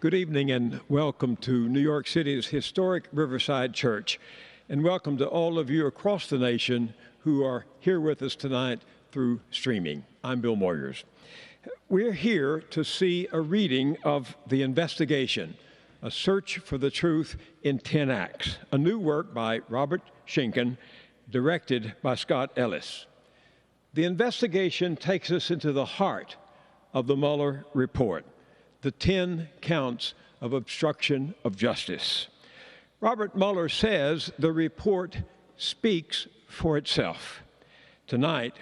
Good evening and welcome to New York City's historic Riverside Church. And welcome to all of you across the nation who are here with us tonight through streaming. I'm Bill Moyers. We're here to see a reading of The Investigation, A Search for the Truth in 10 Acts, a new work by Robert Schinken, directed by Scott Ellis. The investigation takes us into the heart of the Mueller report, the 10 counts of obstruction of justice. Robert Mueller says the report speaks for itself. Tonight,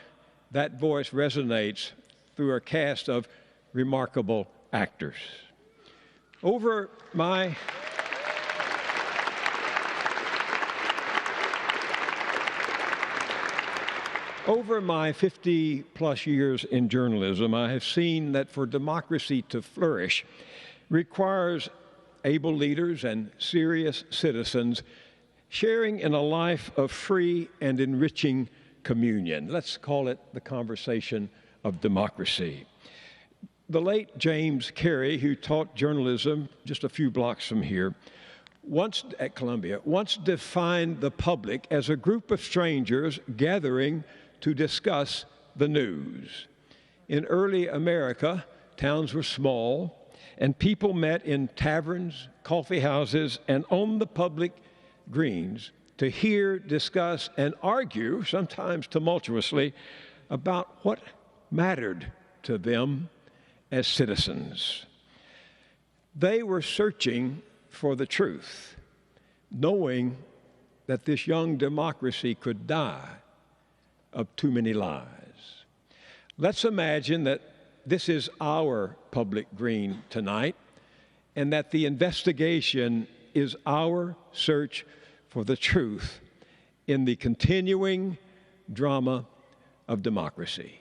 that voice resonates through a cast of remarkable actors. Over my 50-plus years in journalism, I have seen that for democracy to flourish requires able leaders and serious citizens sharing in a life of free and enriching communion. Let's call it the conversation of democracy. The late James Carey, who taught journalism just a few blocks from here, at Columbia, once defined the public as a group of strangers gathering to discuss the news. In early America, towns were small, and people met in taverns, coffee houses, and on the public greens to hear, discuss, and argue, sometimes tumultuously, about what mattered to them as citizens. They were searching for the truth, knowing that this young democracy could die of too many lies. Let's imagine that this is our public green tonight, and that the investigation is our search for the truth in the continuing drama of democracy.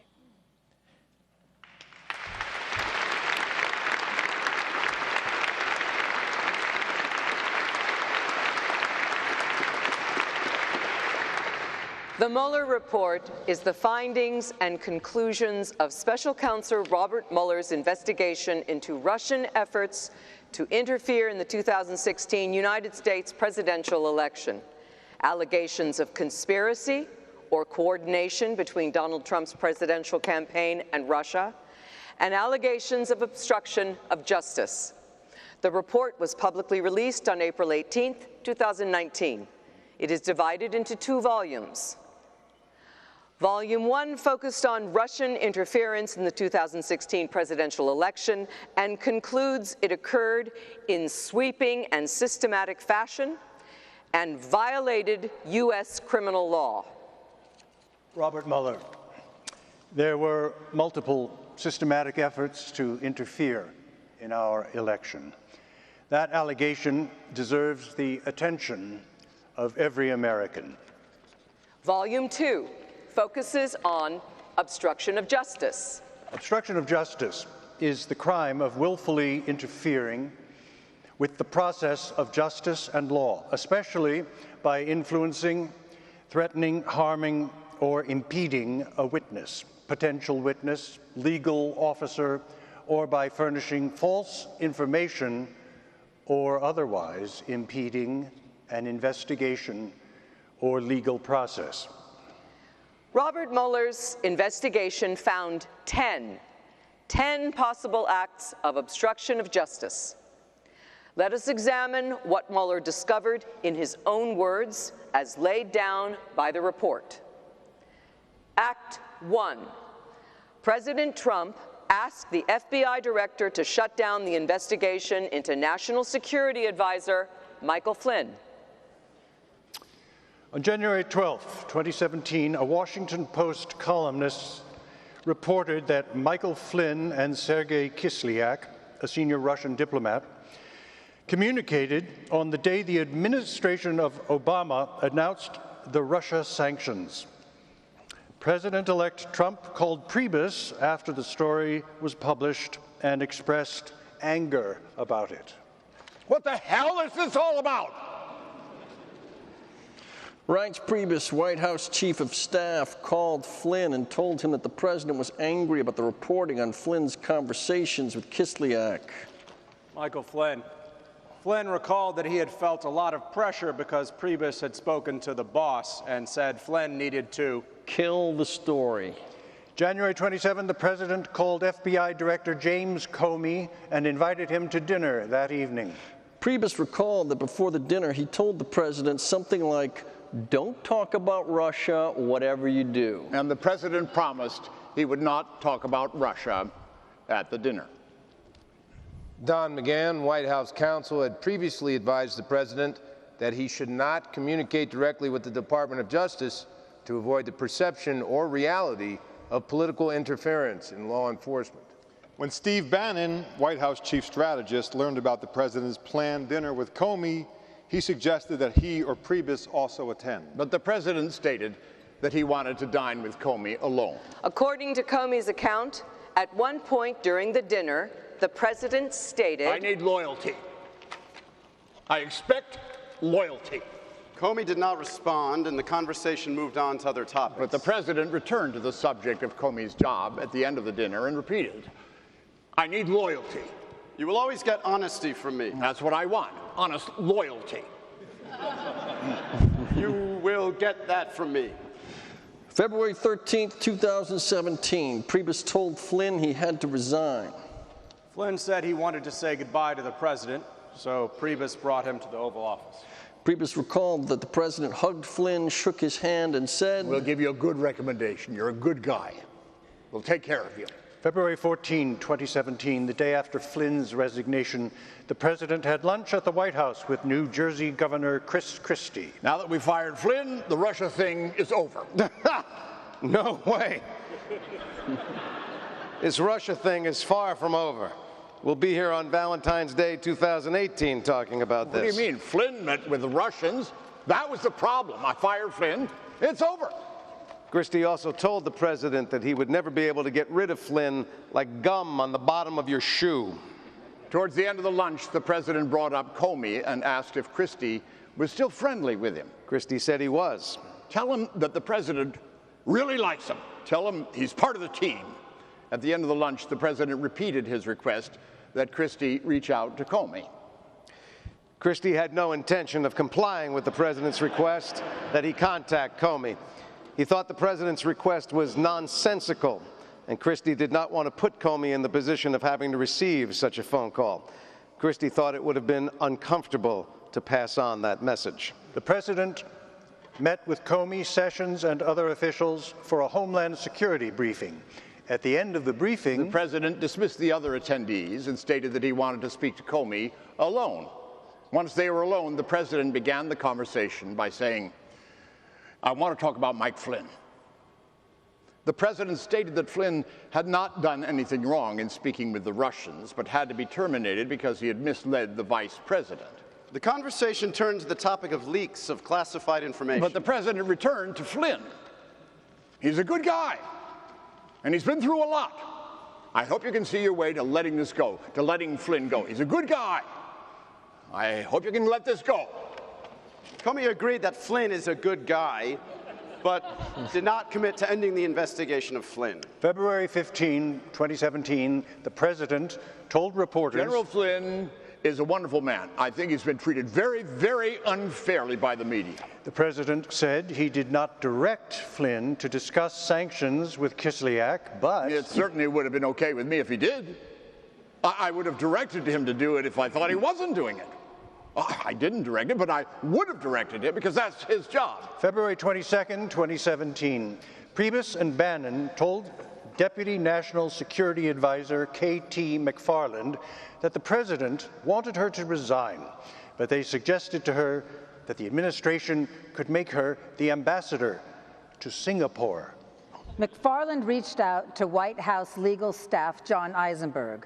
The Mueller report is the findings and conclusions of Special Counsel Robert Mueller's investigation into Russian efforts to interfere in the 2016 United States presidential election, allegations of conspiracy or coordination between Donald Trump's presidential campaign and Russia, and allegations of obstruction of justice. The report was publicly released on April 18, 2019. It is divided into 2 volumes. Volume 1 focused on Russian interference in the 2016 presidential election and concludes it occurred in sweeping and systematic fashion and violated U.S. criminal law. Robert Mueller, there were multiple systematic efforts to interfere in our election. That allegation deserves the attention of every American. Volume 2 focuses on obstruction of justice. Obstruction of justice is the crime of willfully interfering with the process of justice and law, especially by influencing, threatening, harming, or impeding a witness, potential witness, legal officer, or by furnishing false information or otherwise impeding an investigation or legal process. Robert Mueller's investigation found 10 possible acts of obstruction of justice. Let us examine what Mueller discovered in his own words as laid down by the report. Act 1. President Trump asked the FBI director to shut down the investigation into National Security Advisor Michael Flynn. On January 12, 2017, a Washington Post columnist reported that Michael Flynn and Sergei Kislyak, a senior Russian diplomat, communicated on the day the administration of Obama announced the Russia sanctions. President-elect Trump called Priebus after the story was published and expressed anger about it. What the hell is this all about? Reince Priebus, White House Chief of Staff, called Flynn and told him that the president was angry about the reporting on Flynn's conversations with Kislyak. Michael Flynn. Flynn recalled that he had felt a lot of pressure because Priebus had spoken to the boss and said Flynn needed to kill the story. January 27, the president called FBI Director James Comey and invited him to dinner that evening. Priebus recalled that before the dinner, he told the president something like, "Don't talk about Russia, whatever you do." And the president promised he would not talk about Russia at the dinner. Don McGahn, White House counsel, had previously advised the president that he should not communicate directly with the Department of Justice to avoid the perception or reality of political interference in law enforcement. When Steve Bannon, White House chief strategist, learned about the president's planned dinner with Comey, he suggested that he or Priebus also attend. But the president stated that he wanted to dine with Comey alone. According to Comey's account, at one point during the dinner, the president stated, "I need loyalty. I expect loyalty." Comey did not respond, and the conversation moved on to other topics. But the president returned to the subject of Comey's job at the end of the dinner and repeated, "I need loyalty." You will always get honesty from me. That's what I want, honest loyalty. You will get that from me. February 13th, 2017, Priebus told Flynn he had to resign. Flynn said he wanted to say goodbye to the president, so Priebus brought him to the Oval Office. Priebus recalled that the president hugged Flynn, shook his hand, and said, "We'll give you a good recommendation. You're a good guy. We'll take care of you." February 14, 2017, the day after Flynn's resignation, the president had lunch at the White House with New Jersey Governor Chris Christie. Now that we fired Flynn, the Russia thing is over. No way. This Russia thing is far from over. We'll be here on Valentine's Day 2018 talking about this. What do you mean? Flynn met with the Russians. That was the problem. I fired Flynn. It's over. Christie also told the president that he would never be able to get rid of Flynn like gum on the bottom of your shoe. Towards the end of the lunch, the president brought up Comey and asked if Christie was still friendly with him. Christie said he was. "Tell him that the president really likes him. Tell him he's part of the team." At the end of the lunch, the president repeated his request that Christie reach out to Comey. Christie had no intention of complying with the president's request that he contact Comey. He thought the president's request was nonsensical, and Christie did not want to put Comey in the position of having to receive such a phone call. Christie thought it would have been uncomfortable to pass on that message. The president met with Comey, Sessions, and other officials for a Homeland Security briefing. At the end of the briefing, the president dismissed the other attendees and stated that he wanted to speak to Comey alone. Once they were alone, the president began the conversation by saying, "I want to talk about Mike Flynn." The president stated that Flynn had not done anything wrong in speaking with the Russians, but had to be terminated because he had misled the vice president. The conversation turned to the topic of leaks of classified information. But the president returned to Flynn. He's a good guy, and he's been through a lot. I hope you can see your way to letting this go, to letting Flynn go. He's a good guy. I hope you can let this go. Comey agreed that Flynn is a good guy, but did not commit to ending the investigation of Flynn. February 15, 2017, the president told reporters, "General Flynn is a wonderful man. I think he's been treated very, very unfairly by the media." The president said he did not direct Flynn to discuss sanctions with Kislyak, but it certainly would have been okay with me if he did. I would have directed him to do it if I thought he wasn't doing it. I didn't direct it, but I would have directed it because that's his job. February 22, 2017, Priebus and Bannon told Deputy National Security Advisor K.T. McFarland that the president wanted her to resign, but they suggested to her that the administration could make her the ambassador to Singapore. McFarland reached out to White House legal staff John Eisenberg.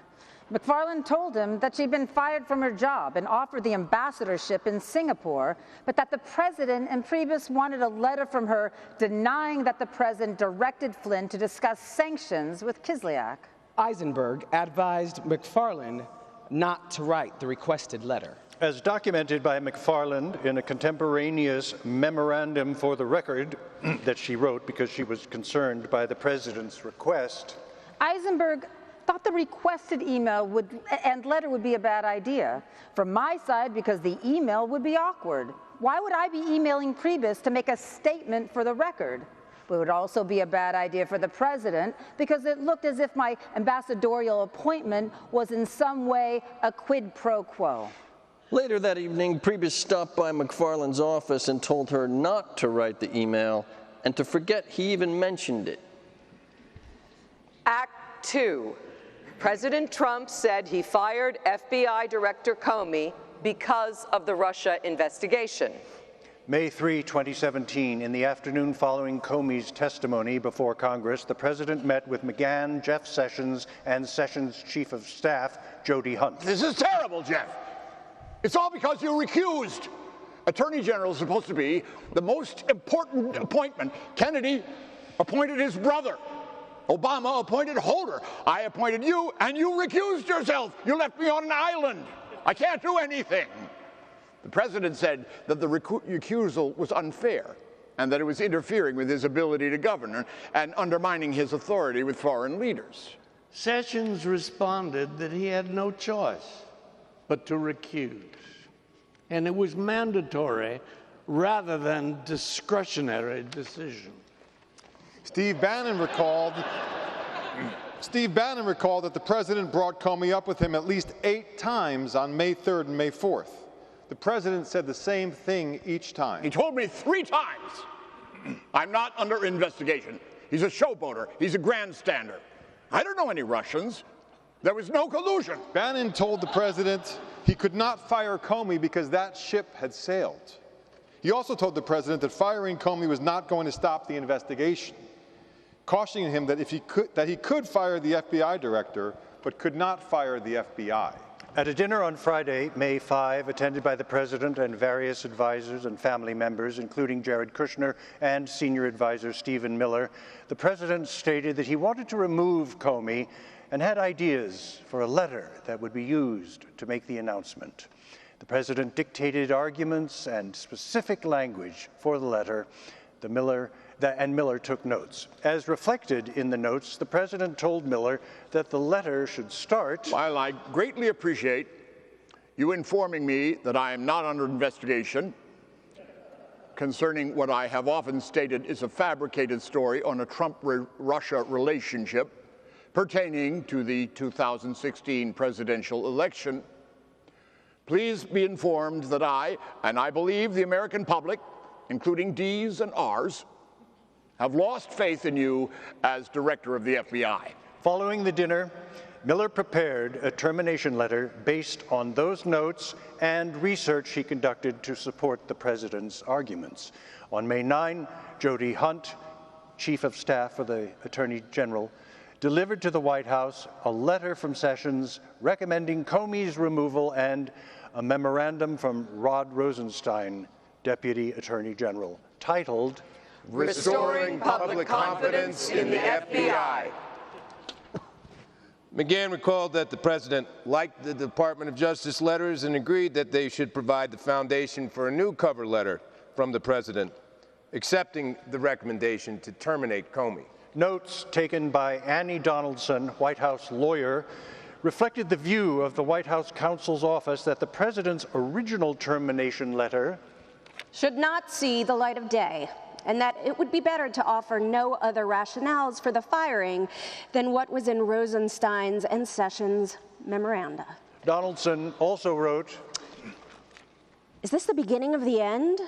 McFarland told him that she'd been fired from her job and offered the ambassadorship in Singapore, but that the president and Priebus wanted a letter from her denying that the president directed Flynn to discuss sanctions with Kislyak. Eisenberg advised McFarland not to write the requested letter. As documented by McFarland in a contemporaneous memorandum for the record that she wrote because she was concerned by the president's request, Eisenberg thought the requested email and letter would be a bad idea. From my side, because the email would be awkward. Why would I be emailing Priebus to make a statement for the record? It would also be a bad idea for the president because it looked as if my ambassadorial appointment was in some way a quid pro quo. Later that evening, Priebus stopped by McFarland's office and told her not to write the email and to forget he even mentioned it. Act 2. President Trump said he fired FBI Director Comey because of the Russia investigation. May 3, 2017, in the afternoon following Comey's testimony before Congress, the President met with McGahn, Jeff Sessions, and Sessions' Chief of Staff, Jody Hunt. This is terrible, Jeff. It's all because you recused. Attorney General is supposed to be the most important appointment. Kennedy appointed his brother. Obama appointed Holder. I appointed you, and you recused yourself. You left me on an island. I can't do anything. The president said that the recusal was unfair and that it was interfering with his ability to govern and undermining his authority with foreign leaders. Sessions responded that he had no choice but to recuse. And it was mandatory rather than discretionary decision. Steve Bannon recalled that the president brought Comey up with him at least 8 times on May 3rd and May 4th. The president said the same thing each time. He told me 3 times, I'm not under investigation. He's a showboater. He's a grandstander. I don't know any Russians. There was no collusion. Bannon told the president he could not fire Comey because that ship had sailed. He also told the president that firing Comey was not going to stop the investigation, cautioning him that he could fire the FBI director, but could not fire the FBI. At a dinner on Friday, May 5, attended by the President and various advisors and family members, including Jared Kushner and senior advisor Stephen Miller, the President stated that he wanted to remove Comey and had ideas for a letter that would be used to make the announcement. The President dictated arguments and specific language for the letter. Miller took notes. As reflected in the notes, the President told Miller that the letter should start. While I greatly appreciate you informing me that I am not under investigation concerning what I have often stated is a fabricated story on a Trump-Russia relationship pertaining to the 2016 presidential election, please be informed that I believe the American public, including D's and R's, have lost faith in you as director of the FBI. Following the dinner, Miller prepared a termination letter based on those notes and research he conducted to support the president's arguments. On May 9, Jody Hunt, Chief of Staff for the Attorney General, delivered to the White House a letter from Sessions recommending Comey's removal and a memorandum from Rod Rosenstein, Deputy Attorney General, titled Restoring Public Confidence in the FBI. McGahn recalled that the president liked the Department of Justice letters and agreed that they should provide the foundation for a new cover letter from the president, accepting the recommendation to terminate Comey. Notes taken by Annie Donaldson, White House lawyer, reflected the view of the White House counsel's office that the president's original termination letter should not see the light of day, and that it would be better to offer no other rationales for the firing than what was in Rosenstein's and Sessions' memoranda. Donaldson also wrote, "Is this the beginning of the end?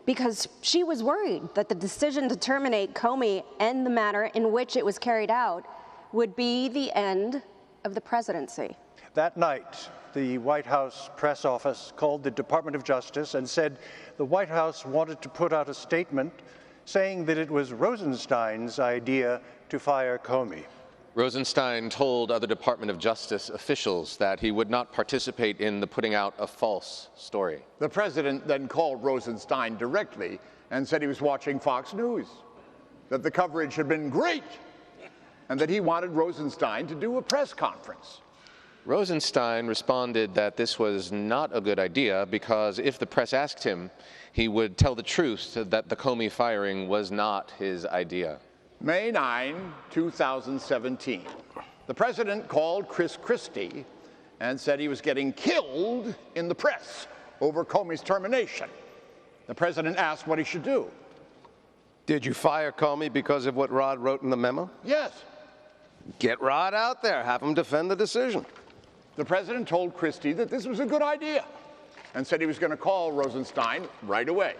Because she was worried that the decision to terminate Comey and the manner in which it was carried out would be the end of the presidency." That night, the White House press office called the Department of Justice and said the White House wanted to put out a statement saying that it was Rosenstein's idea to fire Comey. Rosenstein told other Department of Justice officials that he would not participate in the putting out a false story. The president then called Rosenstein directly and said he was watching Fox News, that the coverage had been great, and that he wanted Rosenstein to do a press conference. Rosenstein responded that this was not a good idea because if the press asked him, he would tell the truth that the Comey firing was not his idea. May 9, 2017, The president called Chris Christie and said he was getting killed in the press over Comey's termination. The president asked what he should do. Did you fire Comey because of what Rod wrote in the memo? Yes. Get Rod out there. Have him defend the decision. The president told Christie that this was a good idea and said he was going to call Rosenstein right away.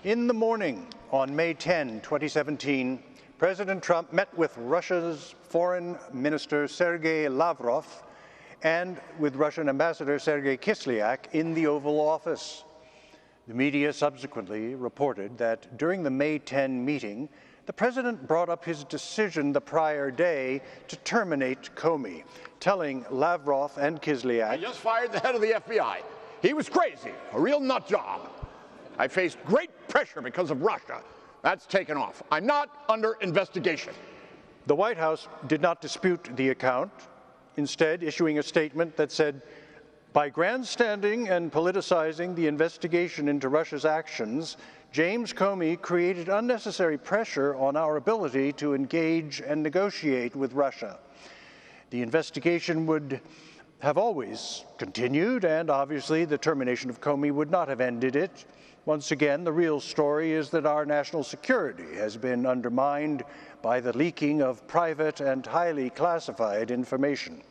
In the morning on May 10, 2017, President Trump met with Russia's Foreign Minister Sergei Lavrov and with Russian Ambassador Sergei Kislyak in the Oval Office. The media subsequently reported that during the May 10 meeting, the president brought up his decision the prior day to terminate Comey, telling Lavrov and Kislyak, "I just fired the head of the FBI. He was crazy, a real nut job. I faced great pressure because of Russia. That's taken off. I'm not under investigation." The White House did not dispute the account, instead issuing a statement that said, "By grandstanding and politicizing the investigation into Russia's actions, James Comey created unnecessary pressure on our ability to engage and negotiate with Russia. The investigation would have always continued, and obviously the termination of Comey would not have ended it. Once again, the real story is that our national security has been undermined by the leaking of private and highly classified information."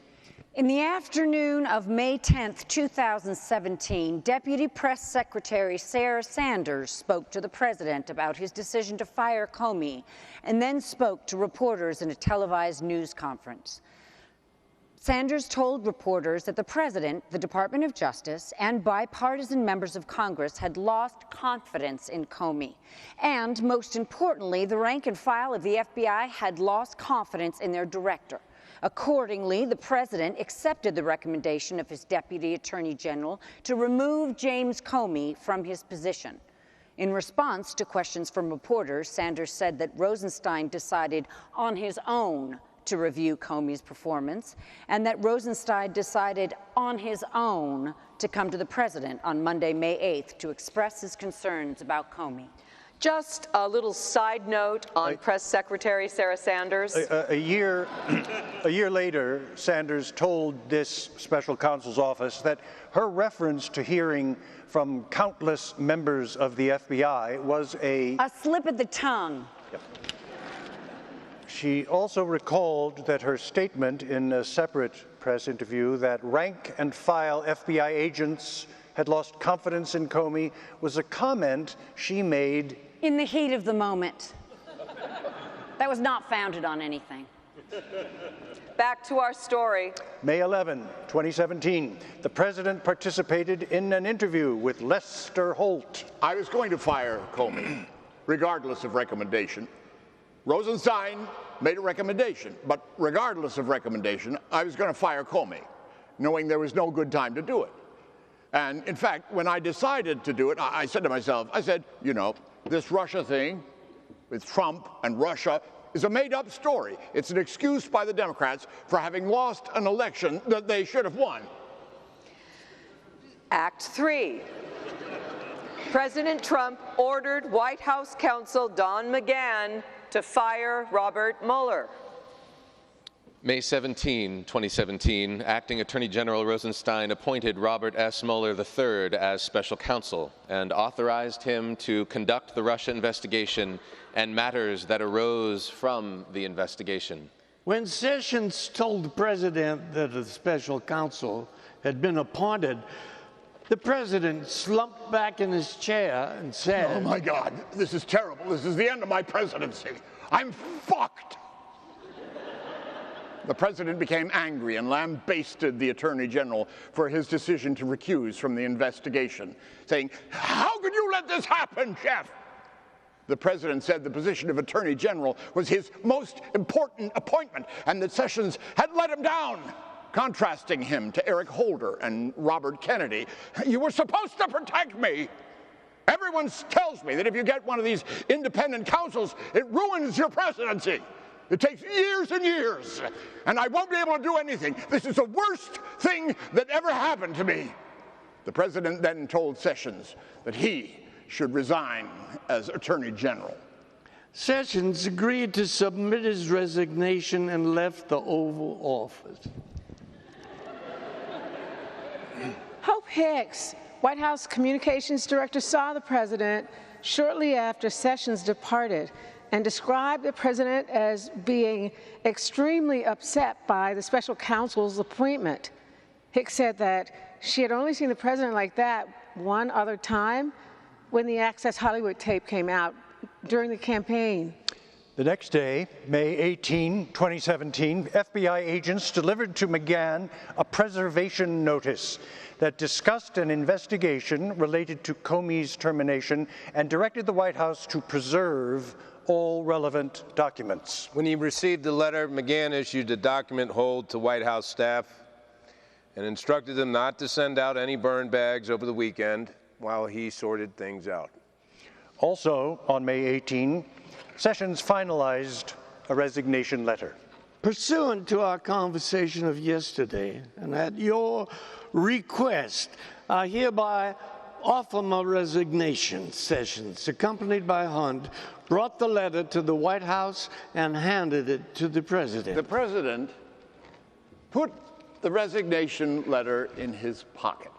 In the afternoon of May 10, 2017, Deputy Press Secretary Sarah Sanders spoke to the president about his decision to fire Comey and then spoke to reporters in a televised news conference. Sanders told reporters that the president, the Department of Justice, and bipartisan members of Congress had lost confidence in Comey. And, most importantly, the rank and file of the FBI had lost confidence in their director. Accordingly, the president accepted the recommendation of his Deputy Attorney General to remove James Comey from his position. In response to questions from reporters, Sanders said that Rosenstein decided on his own to review Comey's performance, and that Rosenstein decided on his own to come to the president on Monday, May 8th, to express his concerns about Comey. Just a little side note on Press Secretary Sarah Sanders. A year later, Sanders told this special counsel's office that her reference to hearing from countless members of the FBI was a slip of the tongue. Yep. She also recalled that her statement in a separate press interview that rank and file FBI agents had lost confidence in Comey was a comment she made in the heat of the moment. That was not founded on anything. Back to our story. May 11, 2017, the president participated in an interview with Lester Holt. "I was going to fire Comey, regardless of recommendation. Rosenstein made a recommendation, but regardless of recommendation, I was going to fire Comey, knowing there was no good time to do it. And in fact, when I decided to do it, I said to myself, you know, this Russia thing with Trump and Russia is a made-up story. It's an excuse by the Democrats for having lost an election that they should have won." Act 3. President Trump ordered White House counsel Don McGahn to fire Robert Mueller. May 17, 2017, Acting Attorney General Rosenstein appointed Robert S. Mueller III as special counsel and authorized him to conduct the Russia investigation and matters that arose from the investigation. When Sessions told the president that a special counsel had been appointed, the president slumped back in his chair and said, "Oh my God, this is terrible. This is the end of my presidency. I'm fucked." The president became angry and lambasted the Attorney General for his decision to recuse from the investigation, saying, "How could you let this happen, Jeff?" The president said the position of Attorney General was his most important appointment and that Sessions had let him down, contrasting him to Eric Holder and Robert Kennedy. "You were supposed to protect me. Everyone tells me that if you get one of these independent counsels, it ruins your presidency. It takes years and years, and I won't be able to do anything. This is the worst thing that ever happened to me." The president then told Sessions that he should resign as Attorney General. Sessions agreed to submit his resignation and left the Oval Office. Hope Hicks, White House Communications Director, saw the president shortly after Sessions departed and described the president as being extremely upset by the special counsel's appointment. Hicks said that she had only seen the president like that one other time when the Access Hollywood tape came out during the campaign. The next day, May 18, 2017, FBI agents delivered to McGahn a preservation notice that discussed an investigation related to Comey's termination and directed the White House to preserve all relevant documents. When he received the letter, McGahn issued a document hold to White House staff and instructed them not to send out any burn bags over the weekend while he sorted things out. Also, on May 18, Sessions finalized a resignation letter. Pursuant to our conversation of yesterday, and at your request, I hereby offer my resignation. Sessions, accompanied by Hunt, brought the letter to the White House and handed it to the president. The president put the resignation letter in his pocket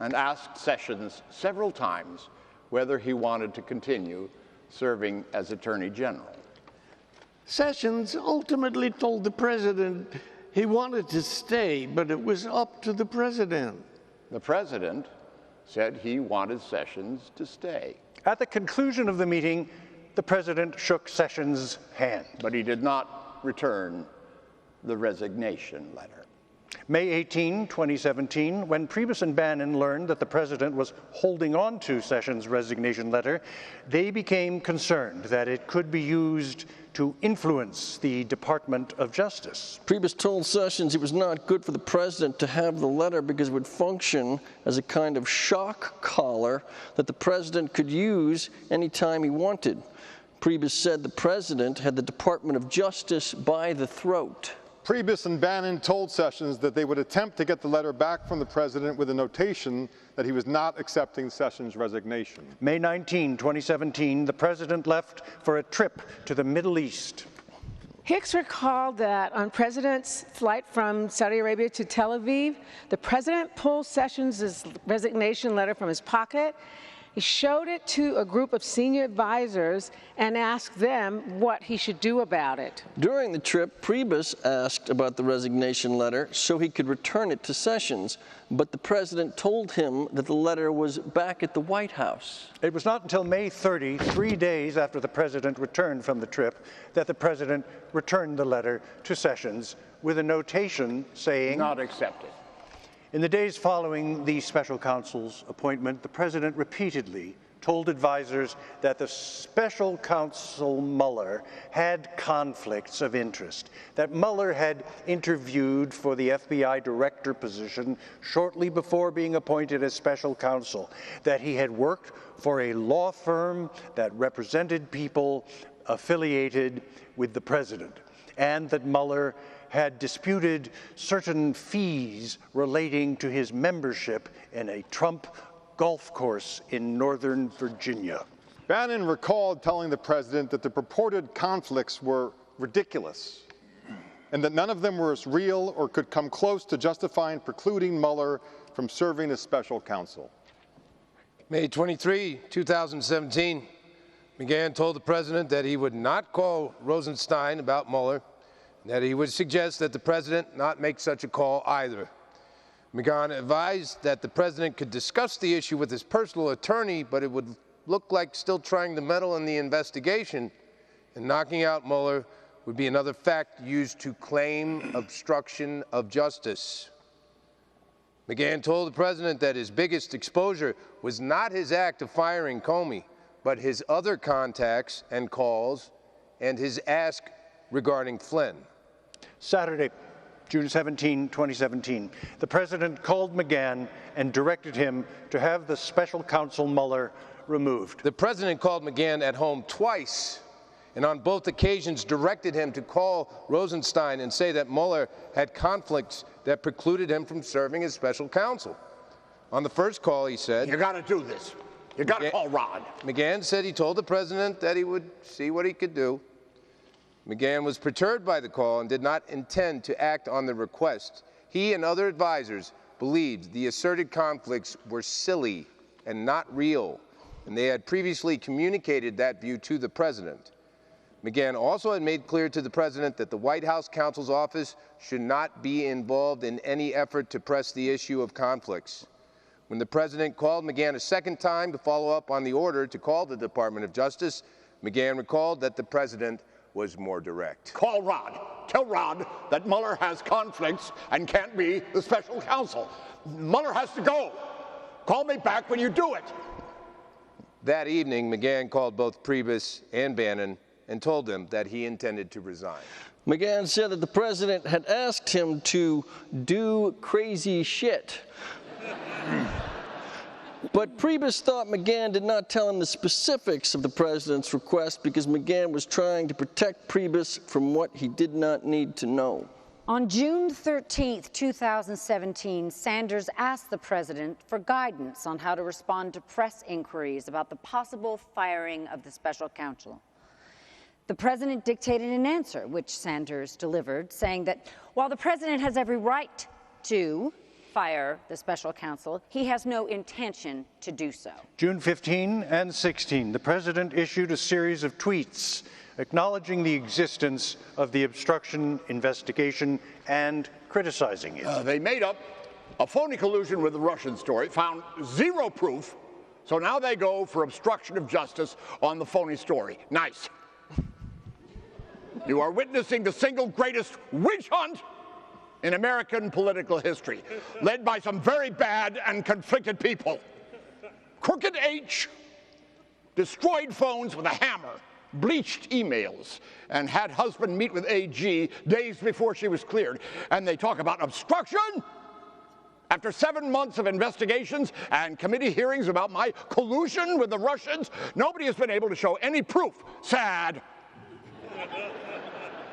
and asked Sessions several times whether he wanted to continue serving as Attorney General. Sessions ultimately told the president he wanted to stay, but it was up to the president. The president said he wanted Sessions to stay. At the conclusion of the meeting, the president shook Sessions' hand. But he did not return the resignation letter. May 18, 2017, when Priebus and Bannon learned that the president was holding on to Sessions' resignation letter, they became concerned that it could be used to influence the Department of Justice. Priebus told Sessions it was not good for the president to have the letter because it would function as a kind of shock collar that the president could use anytime he wanted. Priebus said the president had the Department of Justice by the throat. Priebus and Bannon told Sessions that they would attempt to get the letter back from the president with a notation that he was not accepting Sessions' resignation. May 19, 2017, the president left for a trip to the Middle East. Hicks recalled that on President's flight from Saudi Arabia to Tel Aviv, the president pulled Sessions' resignation letter from his pocket. He showed it to a group of senior advisors and asked them what he should do about it. During the trip, Priebus asked about the resignation letter so he could return it to Sessions, but the president told him that the letter was back at the White House. It was not until May 30, 3 days after the president returned from the trip, that the president returned the letter to Sessions with a notation saying, "Not accepted." In the days following the special counsel's appointment, the president repeatedly told advisors that the special counsel Mueller had conflicts of interest, that Mueller had interviewed for the FBI director position shortly before being appointed as special counsel, that he had worked for a law firm that represented people affiliated with the president, and that Mueller had disputed certain fees relating to his membership in a Trump golf course in Northern Virginia. Bannon recalled telling the president that the purported conflicts were ridiculous and that none of them were as real or could come close to justifying precluding Mueller from serving as special counsel. May 23, 2017, McGahn told the president that he would not call Rosenstein about Mueller, that he would suggest that the president not make such a call either. McGahn advised that the president could discuss the issue with his personal attorney, but it would look like still trying to meddle in the investigation, and knocking out Mueller would be another fact used to claim obstruction of justice. McGahn told the president that his biggest exposure was not his act of firing Comey, but his other contacts and calls and his ask regarding Flynn. Saturday, June 17, 2017, the president called McGahn and directed him to have the special counsel Mueller removed. The president called McGahn at home twice, and on both occasions directed him to call Rosenstein and say that Mueller had conflicts that precluded him from serving as special counsel. On the first call, he said, "You got to do this." You got to call Rod. McGahn said he told the president that he would see what he could do. McGahn was perturbed by the call and did not intend to act on the request. He and other advisors believed the asserted conflicts were silly and not real, and they had previously communicated that view to the president. McGahn also had made clear to the president that the White House counsel's office should not be involved in any effort to press the issue of conflicts. When the president called McGahn a second time to follow up on the order to call the Department of Justice, McGahn recalled that the president was more direct. Call Rod. Tell Rod that Mueller has conflicts and can't be the special counsel. Mueller has to go. Call me back when you do it. That evening, McGahn called both Priebus and Bannon and told them that he intended to resign. McGahn said that the president had asked him to do crazy shit. But Priebus thought McGahn did not tell him the specifics of the president's request because McGahn was trying to protect Priebus from what he did not need to know. On June 13, 2017, Sanders asked the president for guidance on how to respond to press inquiries about the possible firing of the special counsel. The president dictated an answer, which Sanders delivered, saying that while the president has every right to fire the special counsel, he has no intention to do so. June 15 and 16, the president issued a series of tweets acknowledging the existence of the obstruction investigation and criticizing it. They made up a phony collusion with the Russian story, found zero proof, so now they go for obstruction of justice on the phony story. Nice. You are witnessing the single greatest witch hunt in American political history, led by some very bad and conflicted people. Crooked H destroyed phones with a hammer, bleached emails, and had husband meet with AG days before she was cleared. And they talk about obstruction? After 7 months of investigations and committee hearings about my collusion with the Russians, nobody has been able to show any proof. Sad.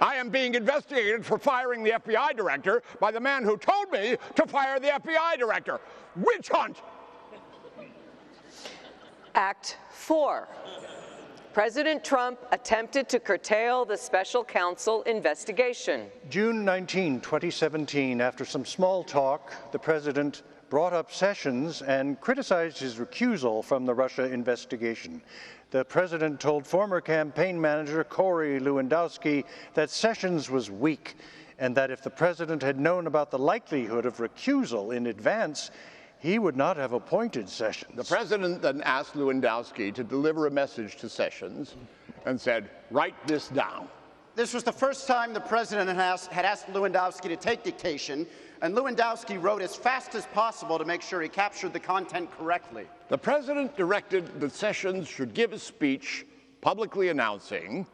I am being investigated for firing the FBI director by the man who told me to fire the FBI director. Witch hunt! Act 4. President Trump attempted to curtail the special counsel investigation. June 19, 2017, after some small talk, the president brought up Sessions and criticized his recusal from the Russia investigation. The president told former campaign manager Corey Lewandowski that Sessions was weak and that if the president had known about the likelihood of recusal in advance, he would not have appointed Sessions. The president then asked Lewandowski to deliver a message to Sessions and said, write this down. This was the first time the president had asked Lewandowski to take dictation, and Lewandowski wrote as fast as possible to make sure he captured the content correctly. The president directed that Sessions should give a speech publicly announcing,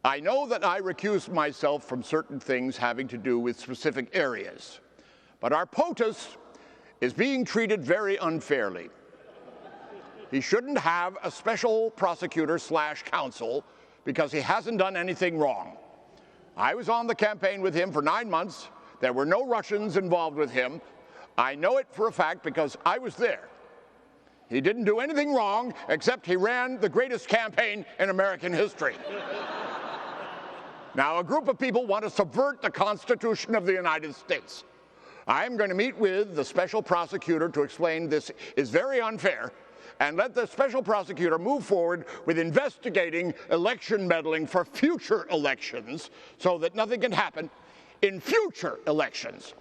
I know that I recused myself from certain things having to do with specific areas, but our POTUS is being treated very unfairly. He shouldn't have a special prosecutor / counsel because he hasn't done anything wrong. I was on the campaign with him for 9 months. There were no Russians involved with him. I know it for a fact because I was there. He didn't do anything wrong except he ran the greatest campaign in American history. Now, a group of people want to subvert the Constitution of the United States. I'm going to meet with the special prosecutor to explain this is very unfair and let the special prosecutor move forward with investigating election meddling for future elections so that nothing can happen in future elections.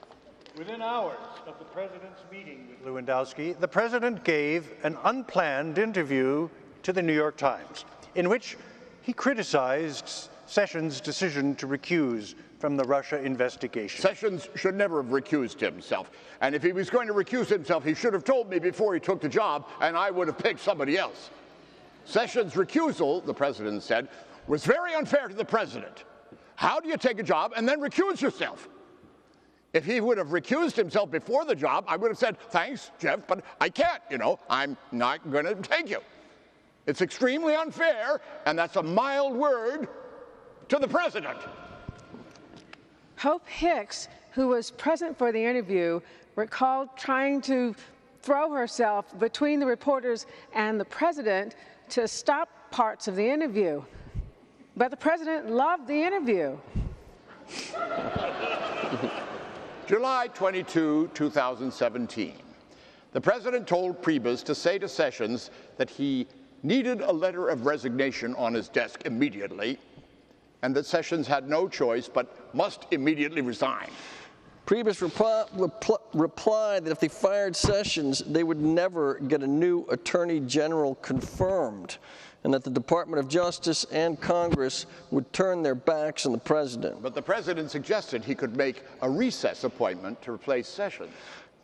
Within hours of the president's meeting with Lewandowski, the president gave an unplanned interview to the New York Times in which he criticized Sessions' decision to recuse from the Russia investigation. Sessions should never have recused himself. And if he was going to recuse himself, he should have told me before he took the job, and I would have picked somebody else. Sessions' recusal, the president said, was very unfair to the president. How do you take a job and then recuse yourself? If he would have recused himself before the job, I would have said, thanks, Jeff, but I can't, I'm not going to take you. It's extremely unfair, and that's a mild word to the president. Hope Hicks, who was present for the interview, recalled trying to throw herself between the reporters and the president to stop parts of the interview. But the president loved the interview. July 22, 2017. The president told Priebus to say to Sessions that he needed a letter of resignation on his desk immediately, and that Sessions had no choice but must immediately resign. Priebus replied that if they fired Sessions, they would never get a new Attorney General confirmed, and that the Department of Justice and Congress would turn their backs on the president. But the president suggested he could make a recess appointment to replace Sessions.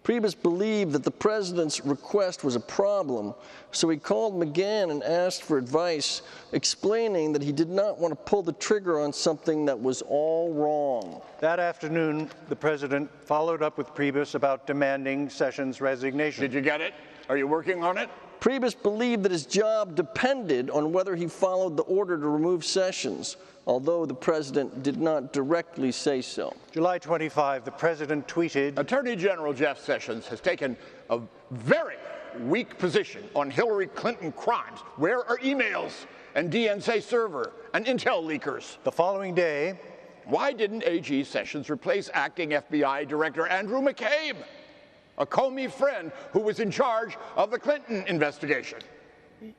Priebus believed that the president's request was a problem, so he called McGahn and asked for advice, explaining that he did not want to pull the trigger on something that was all wrong. That afternoon, the president followed up with Priebus about demanding Sessions' resignation. Did you get it? Are you working on it? Priebus believed that his job depended on whether he followed the order to remove Sessions, although the president did not directly say so. July 25, the president tweeted, Attorney General Jeff Sessions has taken a very weak position on Hillary Clinton crimes. Where are emails and DNC server and intel leakers? The following day, why didn't AG Sessions replace acting FBI Director Andrew McCabe, a Comey friend who was in charge of the Clinton investigation?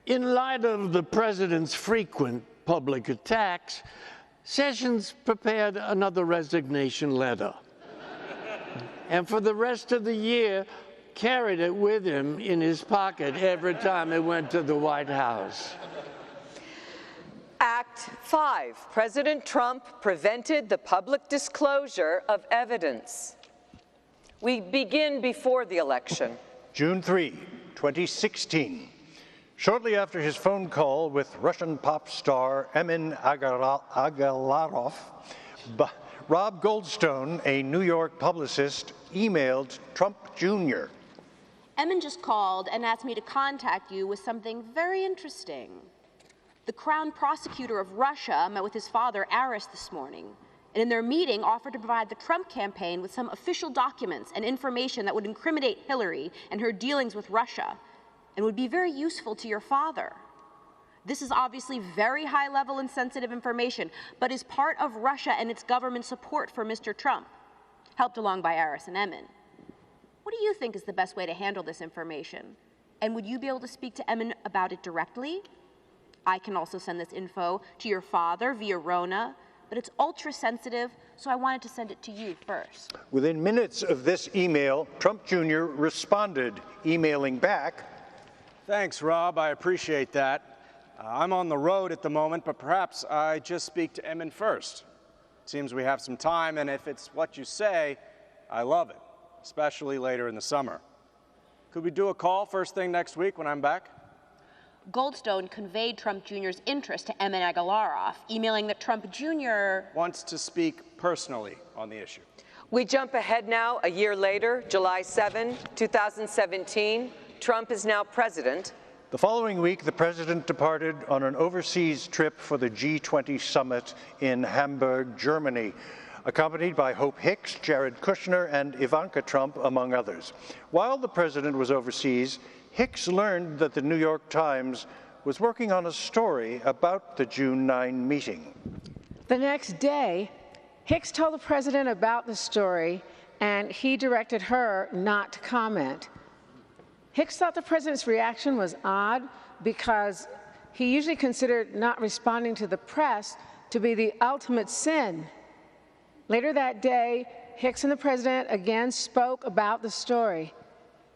In light of the president's frequent public attacks, Sessions prepared another resignation letter. And for the rest of the year, carried it with him in his pocket every time he went to the White House. Act 5. President Trump prevented the public disclosure of evidence. We begin before the election. June 3, 2016. Shortly after his phone call with Russian pop star Emin Agalarov, Rob Goldstone, a New York publicist, emailed Trump Jr. Emin just called and asked me to contact you with something very interesting. The Crown Prosecutor of Russia met with his father, Aris, this morning, and in their meeting offered to provide the Trump campaign with some official documents and information that would incriminate Hillary and her dealings with Russia, and would be very useful to your father. This is obviously very high-level and sensitive information, but is part of Russia and its government support for Mr. Trump, helped along by Aris and Emin. What do you think is the best way to handle this information? And would you be able to speak to Emin about it directly? I can also send this info to your father via Rona, but it's ultra-sensitive, so I wanted to send it to you first. Within minutes of this email, Trump Jr. responded, emailing back, Thanks, Rob. I appreciate that. I'm on the road at the moment, but perhaps I just speak to Emin first. It seems we have some time, and if it's what you say, I love it, especially later in the summer. Could we do a call first thing next week when I'm back? Goldstone conveyed Trump Jr.'s interest to Emin Agalarov, emailing that Trump Jr. wants to speak personally on the issue. We jump ahead now, a year later, July 7, 2017. Trump is now president. The following week, the president departed on an overseas trip for the G20 summit in Hamburg, Germany, accompanied by Hope Hicks, Jared Kushner, and Ivanka Trump, among others. While the president was overseas, Hicks learned that the New York Times was working on a story about the June 9 meeting. The next day, Hicks told the president about the story, and he directed her not to comment. Hicks thought the president's reaction was odd because he usually considered not responding to the press to be the ultimate sin. Later that day, Hicks and the president again spoke about the story.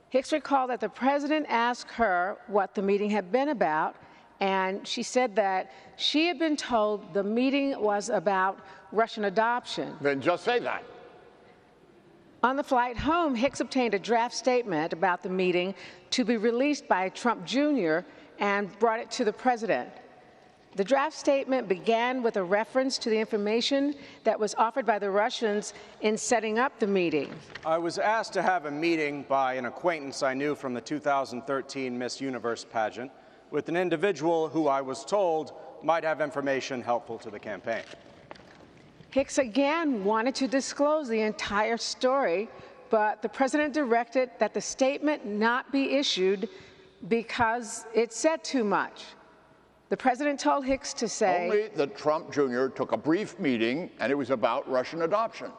Hicks recalled that the president asked her what the meeting had been about, and she said that she had been told the meeting was about Russian adoption. Then just say that. On the flight home, Hicks obtained a draft statement about the meeting to be released by Trump Jr. and brought it to the president. The draft statement began with a reference to the information that was offered by the Russians in setting up the meeting. I was asked to have a meeting by an acquaintance I knew from the 2013 Miss Universe pageant with an individual who I was told might have information helpful to the campaign. Hicks again wanted to disclose the entire story but the president directed that the statement not be issued because it said too much. The president told Hicks to say... Only that Trump Jr. took a brief meeting, and it was about Russian adoption.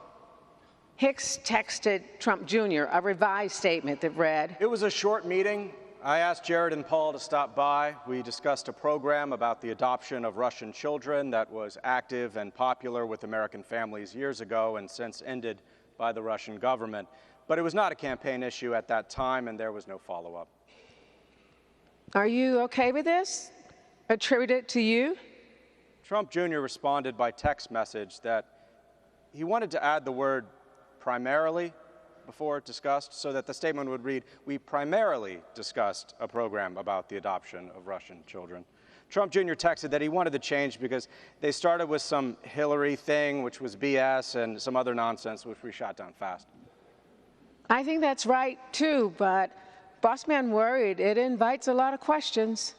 Hicks texted Trump Jr. a revised statement that read... It was a short meeting. I asked Jared and Paul to stop by. We discussed a program about the adoption of Russian children that was active and popular with American families years ago and since ended by the Russian government. But it was not a campaign issue at that time, and there was no follow-up. Are you okay with this? Attributed to you? Trump Jr. responded by text message that he wanted to add the word primarily before discussed so that the statement would read, we primarily discussed a program about the adoption of Russian children. Trump Jr. texted that he wanted to change because they started with some Hillary thing, which was BS, and some other nonsense, which we shot down fast. I think that's right, too, but Bossman worried it invites a lot of questions.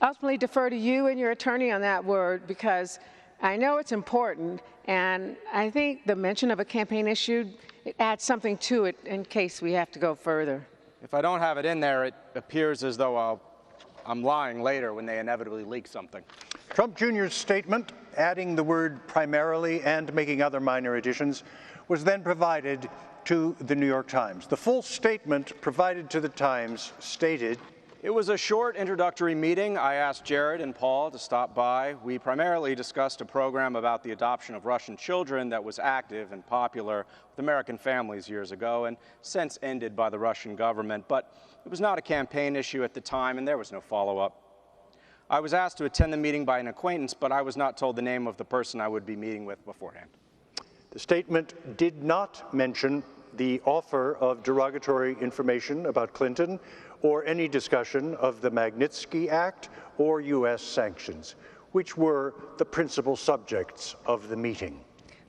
Ultimately defer to you and your attorney on that word because I know it's important, and I think the mention of a campaign issue, it adds something to it in case we have to go further. If I don't have it in there, it appears as though I'm lying later when they inevitably leak something. Trump Jr.'s statement, adding the word primarily and making other minor additions, was then provided to the New York Times. The full statement provided to the Times stated, it was a short introductory meeting. I asked Jared and Paul to stop by. We primarily discussed a program about the adoption of Russian children that was active and popular with American families years ago and since ended by the Russian government. But it was not a campaign issue at the time, and there was no follow-up. I was asked to attend the meeting by an acquaintance, but I was not told the name of the person I would be meeting with beforehand. The statement did not mention the offer of derogatory information about Clinton or any discussion of the Magnitsky Act or U.S. sanctions, which were the principal subjects of the meeting.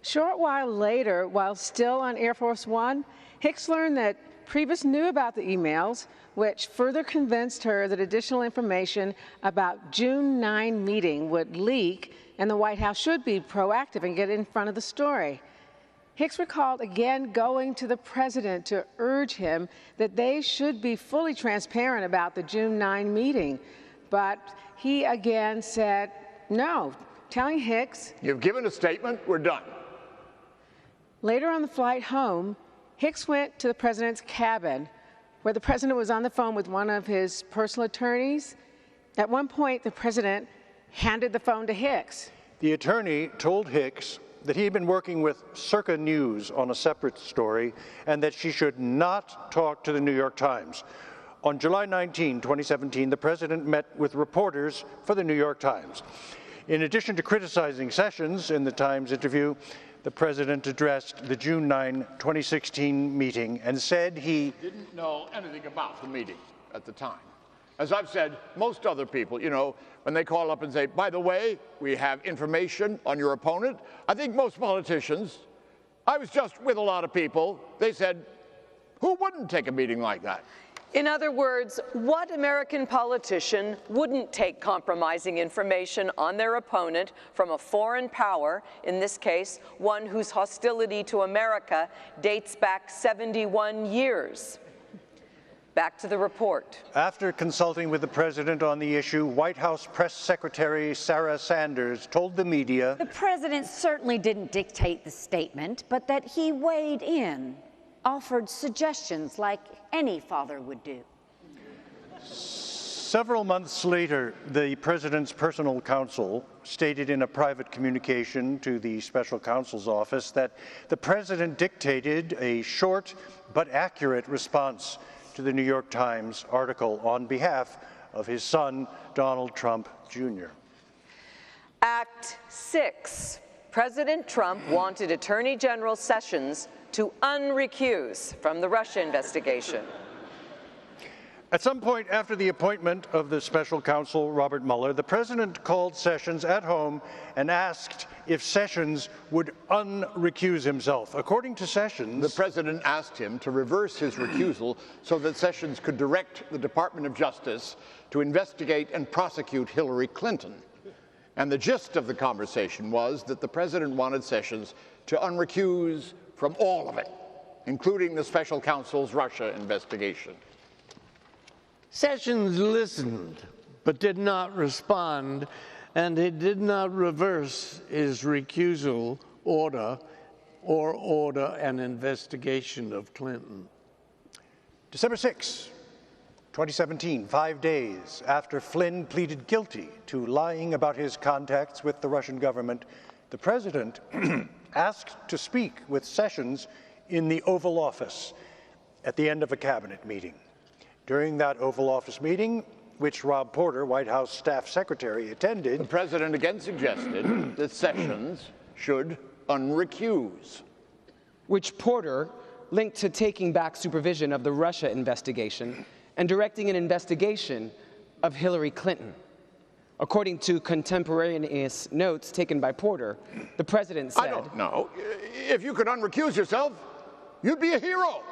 Short while later, while still on Air Force One, Hicks learned that Priebus knew about the emails, which further convinced her that additional information about June 9 meeting would leak and the White House should be proactive and get in front of the story. Hicks recalled again going to the president to urge him that they should be fully transparent about the June 9 meeting. But he again said no, telling Hicks, you've given a statement, we're done. Later on the flight home, Hicks went to the president's cabin, where the president was on the phone with one of his personal attorneys. At one point, the president handed the phone to Hicks. The attorney told Hicks that he had been working with Circa News on a separate story and that she should not talk to the New York Times. On July 19, 2017, the president met with reporters for the New York Times. In addition to criticizing Sessions in the Times interview, the president addressed the June 9, 2016 meeting and said he didn't know anything about the meeting at the time. As I've said, most other people, you know, when they call up and say, by the way, we have information on your opponent, I think most politicians, I was just with a lot of people, they said, who wouldn't take a meeting like that? In other words, what American politician wouldn't take compromising information on their opponent from a foreign power, in this case, one whose hostility to America dates back 71 years? Back to the report. After consulting with the president on the issue, White House Press Secretary Sarah Sanders told the media, the president certainly didn't dictate the statement, but that he weighed in, offered suggestions like any father would do. Several months later, the president's personal counsel stated in a private communication to the special counsel's office that the president dictated a short but accurate response to the New York Times article on behalf of his son, Donald Trump, Jr. Act 6. President Trump wanted Attorney General Sessions to unrecuse from the Russia investigation. At some point after the appointment of the special counsel, Robert Mueller, the president called Sessions at home and asked if Sessions would unrecuse himself. According to Sessions, the president asked him to reverse his recusal so that Sessions could direct the Department of Justice to investigate and prosecute Hillary Clinton. And the gist of the conversation was that the president wanted Sessions to unrecuse from all of it. including the special counsel's Russia investigation. Sessions listened, but did not respond, and he did not reverse his recusal order or order an investigation of Clinton. December 6, 2017, 5 days after Flynn pleaded guilty to lying about his contacts with the Russian government, the president asked to speak with Sessions in the Oval Office at the end of a cabinet meeting. During that Oval Office meeting, which Rob Porter, White House staff secretary, attended, the president again suggested that Sessions should unrecuse. Which Porter linked to taking back supervision of the Russia investigation and directing an investigation of Hillary Clinton. According to contemporaneous notes taken by Porter, the president said, I don't know. If you could unrecuse yourself, you'd be a hero.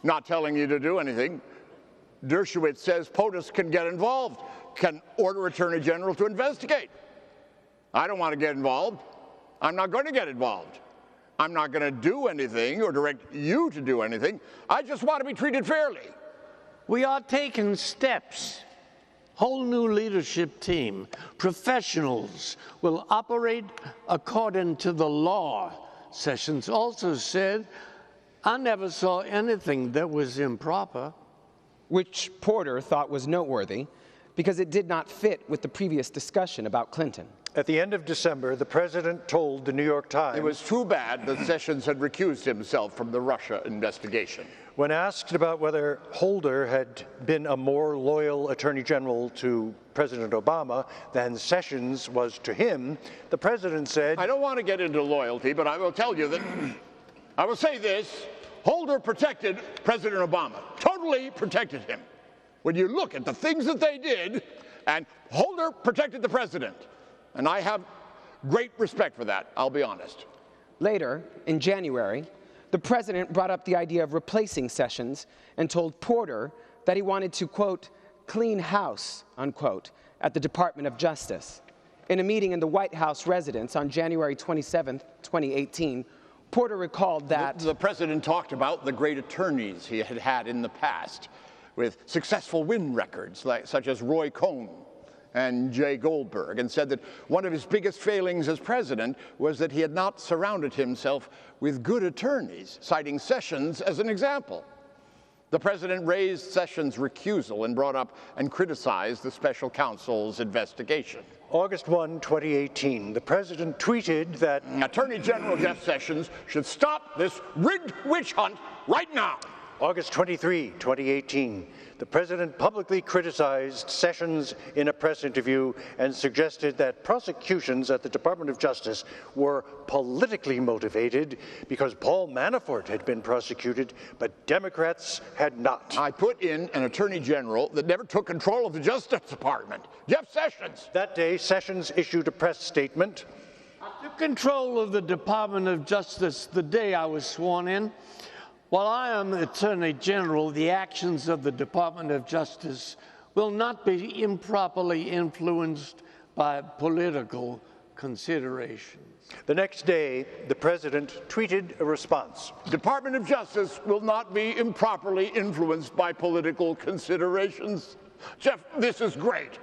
Not telling you to do anything. Dershowitz says POTUS can get involved, can order Attorney General to investigate. I don't want to get involved. I'm not going to get involved. I'm not going to do anything or direct you to do anything. I just want to be treated fairly. We are taking steps. Whole new leadership team, professionals will operate according to the law. Sessions also said, I never saw anything that was improper. Which Porter thought was noteworthy because it did not fit with the previous discussion about Clinton. At the end of December, the president told the New York Times, it was too bad that Sessions had recused himself from the Russia investigation. When asked about whether Holder had been a more loyal Attorney General to President Obama than Sessions was to him, the president said, I don't want to get into loyalty, but I will tell you that, I will say this, Holder protected President Obama, totally protected him. When you look at the things that they did, and Holder protected the president. And I have great respect for that, I'll be honest. Later, in January, the president brought up the idea of replacing Sessions and told Porter that he wanted to, quote, clean house, unquote, at the Department of Justice. In a meeting in the White House residence on January 27, 2018, Porter recalled that the president talked about the great attorneys he had had in the past with successful win records, such as Roy Cohn and Jay Goldberg, and said that one of his biggest failings as president was that he had not surrounded himself with good attorneys, citing Sessions as an example. The president raised Sessions' recusal and brought up and criticized the special counsel's investigation. August 1, 2018, the president tweeted that Attorney General Jeff Sessions should stop this rigged witch hunt right now. August 23, 2018, the president publicly criticized Sessions in a press interview and suggested that prosecutions at the Department of Justice were politically motivated because Paul Manafort had been prosecuted, but Democrats had not. I put in an attorney general that never took control of the Justice Department, Jeff Sessions. That day, Sessions issued a press statement. I took control of the Department of Justice the day I was sworn in. While I am Attorney General, the actions of the Department of Justice will not be improperly influenced by political considerations. The next day, the president tweeted a response. Department of Justice will not be improperly influenced by political considerations. Jeff, this is great.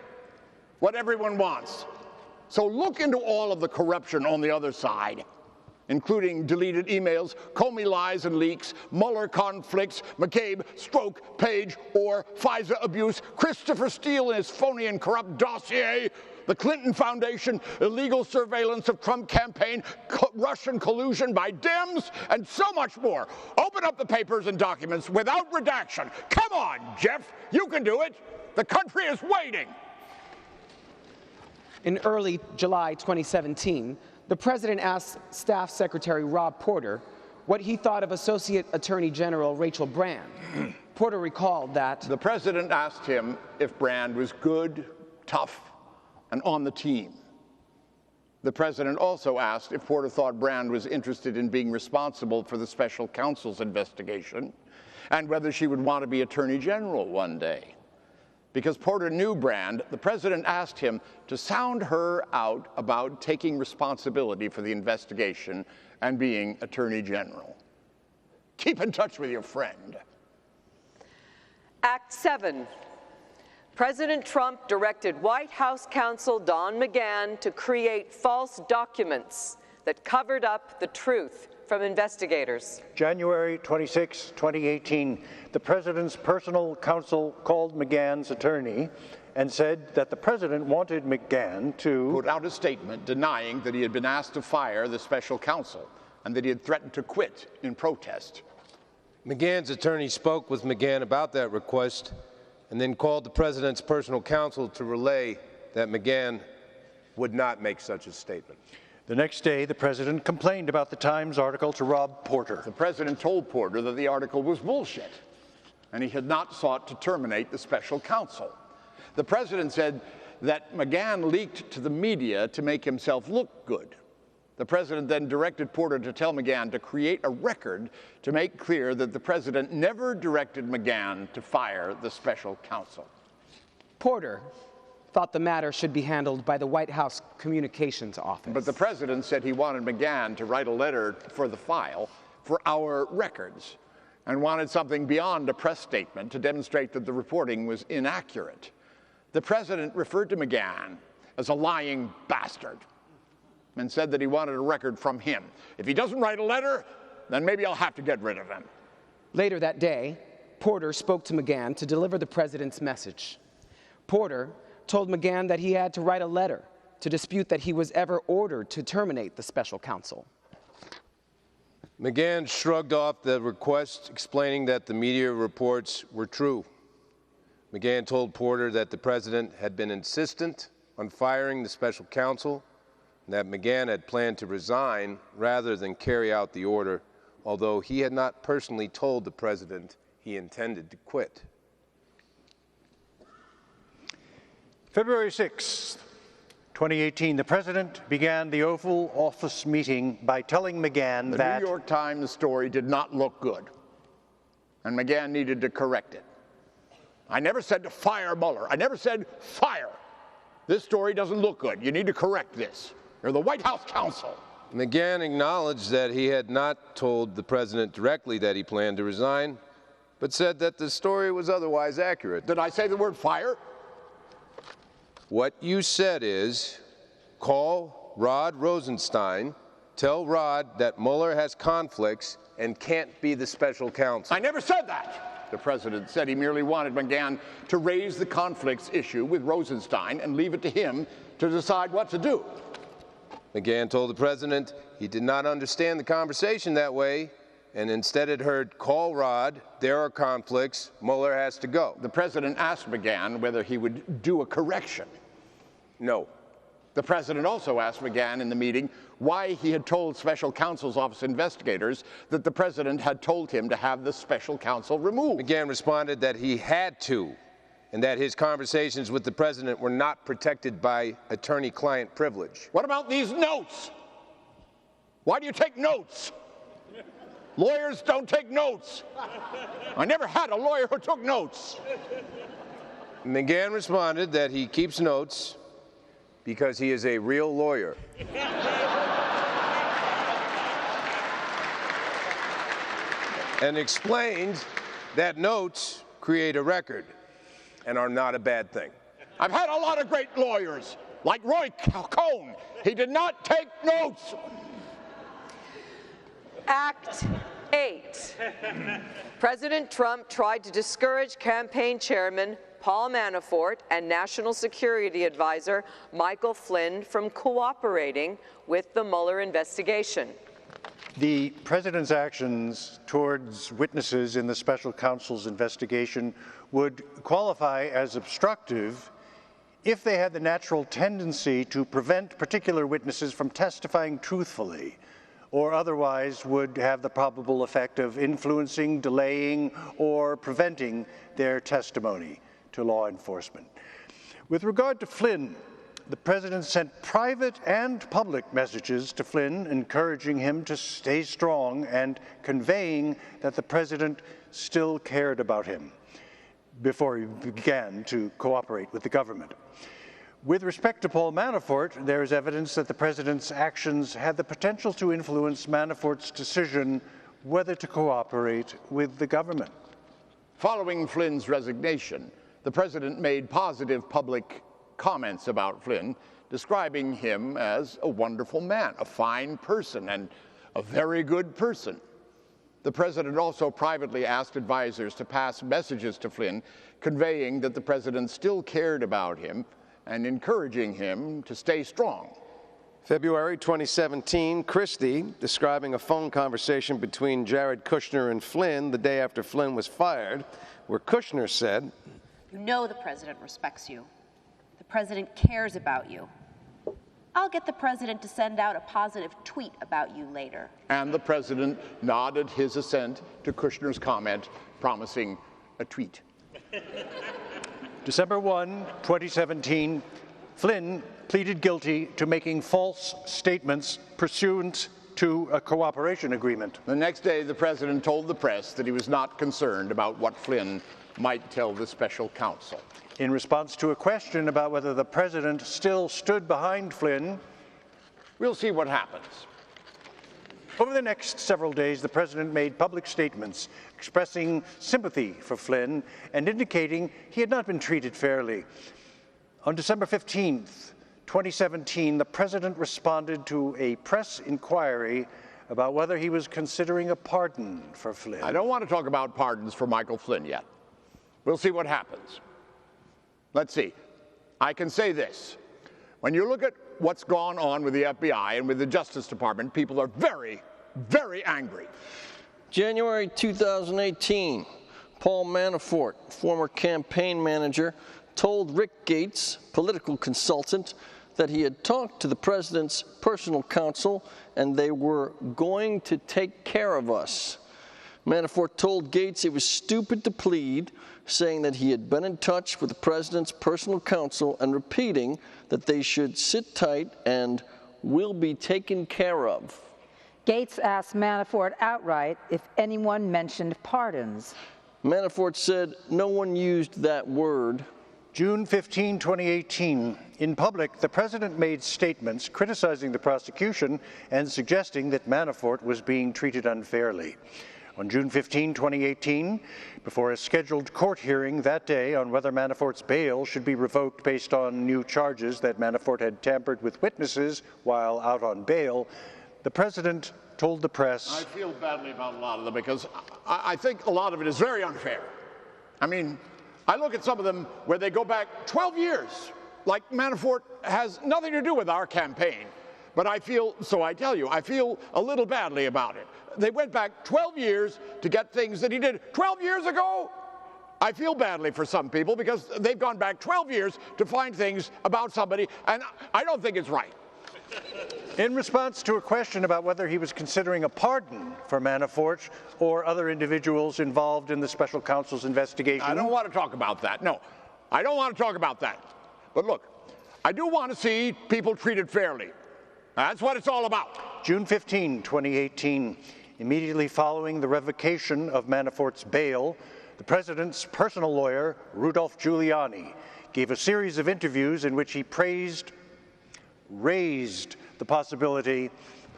What everyone wants. So look into all of the corruption on the other side, including deleted emails, Comey lies and leaks, Mueller conflicts, McCabe, Stroke, Page, or FISA abuse, Christopher Steele and his phony and corrupt dossier, the Clinton Foundation, illegal surveillance of Trump campaign, Russian collusion by Dems, and so much more. Open up the papers and documents without redaction. Come on, Jeff, you can do it. The country is waiting. In early July 2017, the president asked Staff Secretary Rob Porter what he thought of Associate Attorney General Rachel Brand. Porter recalled that the president asked him if Brand was good, tough, and on the team. The president also asked if Porter thought Brand was interested in being responsible for the special counsel's investigation and whether she would want to be Attorney General one day. Because Porter knew Brand, the president asked him to sound her out about taking responsibility for the investigation and being Attorney General. Keep in touch with your friend. Act 7. President Trump directed White House counsel Don McGahn to create false documents that covered up the truth from investigators. January 26, 2018, the president's personal counsel called McGahn's attorney and said that the president wanted McGahn to put out a statement denying that he had been asked to fire the special counsel and that he had threatened to quit in protest. McGahn's attorney spoke with McGahn about that request and then called the president's personal counsel to relay that McGahn would not make such a statement. The next day, the president complained about the Times article to Rob Porter. The president told Porter that the article was bullshit, and he had not sought to terminate the special counsel. The president said that McGahn leaked to the media to make himself look good. The president then directed Porter to tell McGahn to create a record to make clear that the president never directed McGahn to fire the special counsel. Porter thought the matter should be handled by the White House Communications Office. But the president said he wanted McGahn to write a letter for the file for our records and wanted something beyond a press statement to demonstrate that the reporting was inaccurate. The president referred to McGahn as a lying bastard and said that he wanted a record from him. If he doesn't write a letter, then maybe I'll have to get rid of him. Later that day, Porter spoke to McGahn to deliver the president's message. Porter told McGahn that he had to write a letter to dispute that he was ever ordered to terminate the special counsel. McGahn shrugged off the request, explaining that the media reports were true. McGahn told Porter that the president had been insistent on firing the special counsel, and that McGahn had planned to resign rather than carry out the order, although he had not personally told the president he intended to quit. February 6, 2018, the president began the Oval Office meeting by telling McGahn that the New York Times story did not look good, and McGahn needed to correct it. I never said to fire Mueller. I never said fire. This story doesn't look good. You need to correct this. You're the White House counsel. McGahn acknowledged that he had not told the president directly that he planned to resign, but said that the story was otherwise accurate. Did I say the word fire? What you said is, call Rod Rosenstein, tell Rod that Mueller has conflicts and can't be the special counsel. I never said that. The president said he merely wanted McGahn to raise the conflicts issue with Rosenstein and leave it to him to decide what to do. McGahn told the president he did not understand the conversation that way, and instead had heard, call Rod, there are conflicts, Mueller has to go. The president asked McGahn whether he would do a correction. No. The president also asked McGahn in the meeting why he had told special counsel's office investigators that the president had told him to have the special counsel removed. McGahn responded that he had to, and that his conversations with the president were not protected by attorney-client privilege. What about these notes? Why do you take notes? Lawyers don't take notes. I never had a lawyer who took notes. McGahn responded that he keeps notes because he is a real lawyer. And explained that notes create a record and are not a bad thing. I've had a lot of great lawyers, like Roy Cohn. He did not take notes. Act 8. President Trump tried to discourage campaign chairman Paul Manafort and National Security Advisor Michael Flynn from cooperating with the Mueller investigation. The president's actions towards witnesses in the special counsel's investigation would qualify as obstructive if they had the natural tendency to prevent particular witnesses from testifying truthfully, or otherwise would have the probable effect of influencing, delaying, or preventing their testimony to law enforcement. With regard to Flynn, the president sent private and public messages to Flynn encouraging him to stay strong and conveying that the president still cared about him before he began to cooperate with the government. With respect to Paul Manafort, there is evidence that the president's actions had the potential to influence Manafort's decision whether to cooperate with the government. Following Flynn's resignation, the president made positive public comments about Flynn, describing him as a wonderful man, a fine person, and a very good person. The president also privately asked advisors to pass messages to Flynn, conveying that the president still cared about him and encouraging him to stay strong. February 2017, Christie, describing a phone conversation between Jared Kushner and Flynn the day after Flynn was fired, where Kushner said, "You know the president respects you. The president cares about you. I'll get the president to send out a positive tweet about you later." And the president nodded his assent to Kushner's comment, promising a tweet. December 1, 2017, Flynn pleaded guilty to making false statements pursuant to a cooperation agreement. The next day, the president told the press that he was not concerned about what Flynn might tell the special counsel. In response to a question about whether the president still stood behind Flynn, we'll see what happens. Over the next several days, the president made public statements expressing sympathy for Flynn and indicating he had not been treated fairly. On December 15th, 2017, the president responded to a press inquiry about whether he was considering a pardon for Flynn. I don't want to talk about pardons for Michael Flynn yet. We'll see what happens. Let's see. I can say this. When you look at what's gone on with the FBI and with the Justice Department, people are very, very angry. January 2018, Paul Manafort, former campaign manager, told Rick Gates, political consultant, that he had talked to the president's personal counsel and they were going to take care of us. Manafort told Gates it was stupid to plead, saying that he had been in touch with the president's personal counsel and repeating that they should sit tight and will be taken care of. Gates asked Manafort outright if anyone mentioned pardons. Manafort said no one used that word. June 15, 2018, in public, the president made statements criticizing the prosecution and suggesting that Manafort was being treated unfairly. On June 15, 2018, before a scheduled court hearing that day on whether Manafort's bail should be revoked based on new charges that Manafort had tampered with witnesses while out on bail, the president told the press, I feel badly about a lot of them because I think a lot of it is very unfair. I mean, I look at some of them where they go back 12 years, like Manafort has nothing to do with our campaign. But I feel, so I tell you, I feel a little badly about it. They went back 12 years to get things that he did 12 years ago. I feel badly for some people because they've gone back 12 years to find things about somebody, and I don't think it's right. In response to a question about whether he was considering a pardon for Manafort or other individuals involved in the special counsel's investigation. I don't want to talk about that. No, I don't want to talk about that. But look, I do want to see people treated fairly. That's what it's all about. June 15, 2018, immediately following the revocation of Manafort's bail, the president's personal lawyer, Rudolph Giuliani, gave a series of interviews in which he raised the possibility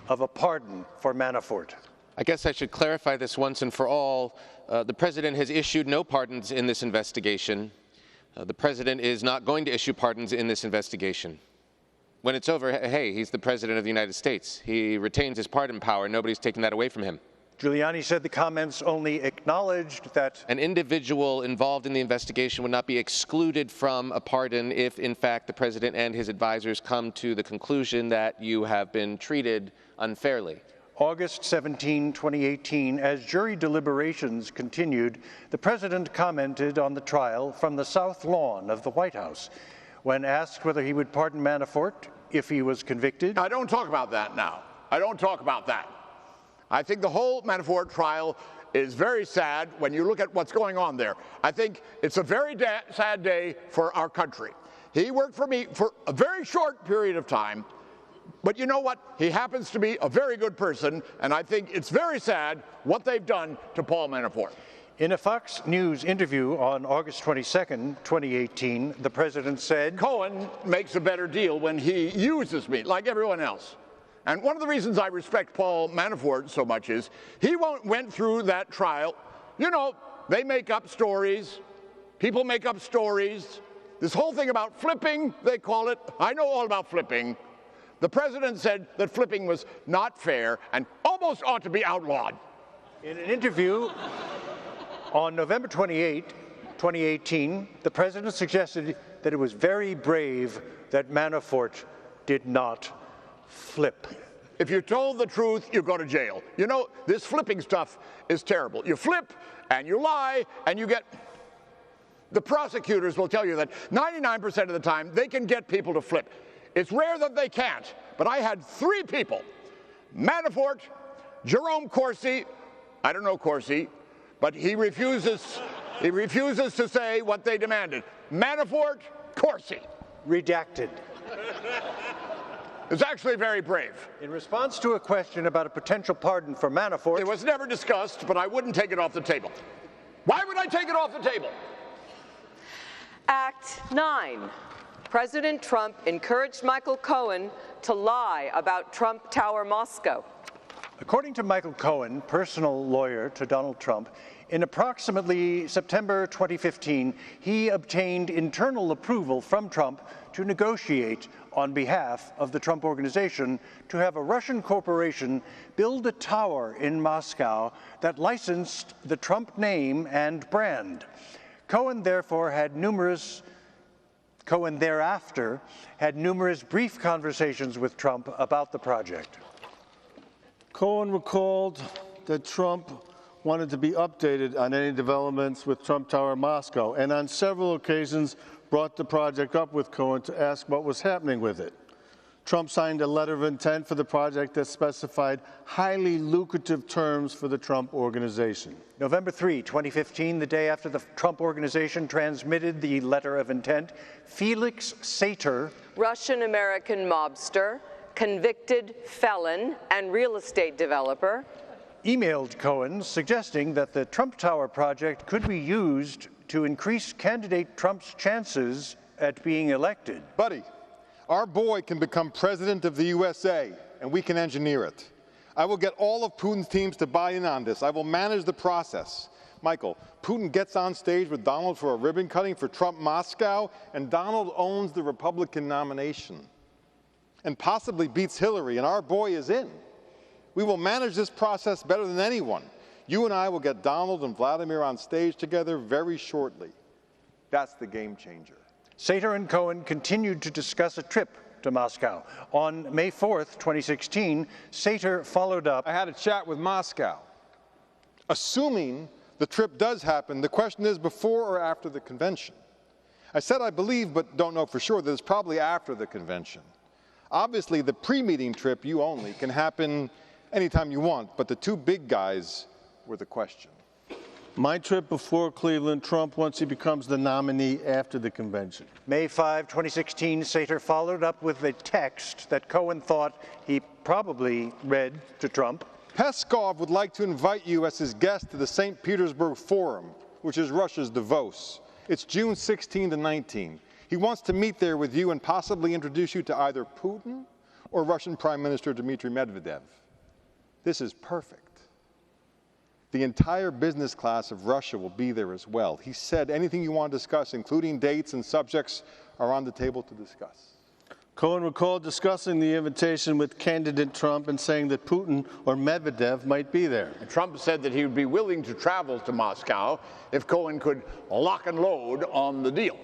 of a pardon for Manafort. I guess I should clarify this once and for all. The president has issued no pardons in this investigation. The president is not going to issue pardons in this investigation. When it's over, hey, he's the president of the United States. He retains his pardon power. Nobody's taken that away from him. Giuliani said the comments only acknowledged that an individual involved in the investigation would not be excluded from a pardon if, in fact, the president and his advisors come to the conclusion that you have been treated unfairly. August 17, 2018, as jury deliberations continued, the president commented on the trial from the South Lawn of the White House. When asked whether he would pardon Manafort if he was convicted. I don't talk about that now. I don't talk about that. I think the whole Manafort trial is very sad when you look at what's going on there. I think it's a very sad day for our country. He worked for me for a very short period of time, but you know what? He happens to be a very good person, and I think it's very sad what they've done to Paul Manafort. In a Fox News interview on August 22, 2018, the president said, Cohen makes a better deal when he uses me, like everyone else. And one of the reasons I respect Paul Manafort so much is he went through that trial. You know, they make up stories. People make up stories. This whole thing about flipping, they call it. I know all about flipping. The president said that flipping was not fair and almost ought to be outlawed. In an interview on November 28, 2018, the president suggested that it was very brave that Manafort did not flip. If you're told the truth, you go to jail. You know, this flipping stuff is terrible. You flip and you lie and you get... The prosecutors will tell you that 99% of the time they can get people to flip. It's rare that they can't, but I had 3 people, Manafort, Jerome Corsi, I don't know Corsi, but he refuses to say what they demanded. Manafort, Corsi. Redacted. It's actually very brave. In response to a question about a potential pardon for Manafort... It was never discussed, but I wouldn't take it off the table. Why would I take it off the table? Act 9. President Trump encouraged Michael Cohen to lie about Trump Tower Moscow. According to Michael Cohen, personal lawyer to Donald Trump, in approximately September 2015, he obtained internal approval from Trump to negotiate on behalf of the Trump Organization to have a Russian corporation build a tower in Moscow that licensed the Trump name and brand. Cohen thereafter had numerous brief conversations with Trump about the project. Cohen recalled that Trump wanted to be updated on any developments with Trump Tower Moscow, and on several occasions brought the project up with Cohen to ask what was happening with it. Trump signed a letter of intent for the project that specified highly lucrative terms for the Trump Organization. November 3, 2015, the day after the Trump Organization transmitted the letter of intent, Felix Sater, Russian-American mobster, convicted felon, and real estate developer, emailed Cohen suggesting that the Trump Tower project could be used to increase candidate Trump's chances at being elected. Buddy, our boy can become president of the USA, and we can engineer it. I will get all of Putin's teams to buy in on this. I will manage the process. Michael, Putin gets on stage with Donald for a ribbon cutting for Trump Moscow, and Donald owns the Republican nomination and possibly beats Hillary, and our boy is in. We will manage this process better than anyone. You and I will get Donald and Vladimir on stage together very shortly. That's the game changer. Sater and Cohen continued to discuss a trip to Moscow. On May 4th, 2016, Sater followed up. I had a chat with Moscow. Assuming the trip does happen, the question is before or after the convention. I said I believe, but don't know for sure, that it's probably after the convention. Obviously, the pre-meeting trip, you only, can happen anytime you want, but the 2 big guys were the question. My trip before Cleveland, Trump once he becomes the nominee after the convention. May 5, 2016, Sater followed up with a text that Cohen thought he probably read to Trump. Peskov would like to invite you as his guest to the St. Petersburg Forum, which is Russia's Davos. It's June 16 to 19. He wants to meet there with you and possibly introduce you to either Putin or Russian Prime Minister Dmitry Medvedev. This is perfect. The entire business class of Russia will be there as well. He said anything you want to discuss, including dates and subjects, are on the table to discuss. Cohen recalled discussing the invitation with candidate Trump and saying that Putin or Medvedev might be there. Trump said that he would be willing to travel to Moscow if Cohen could lock and load on the deal.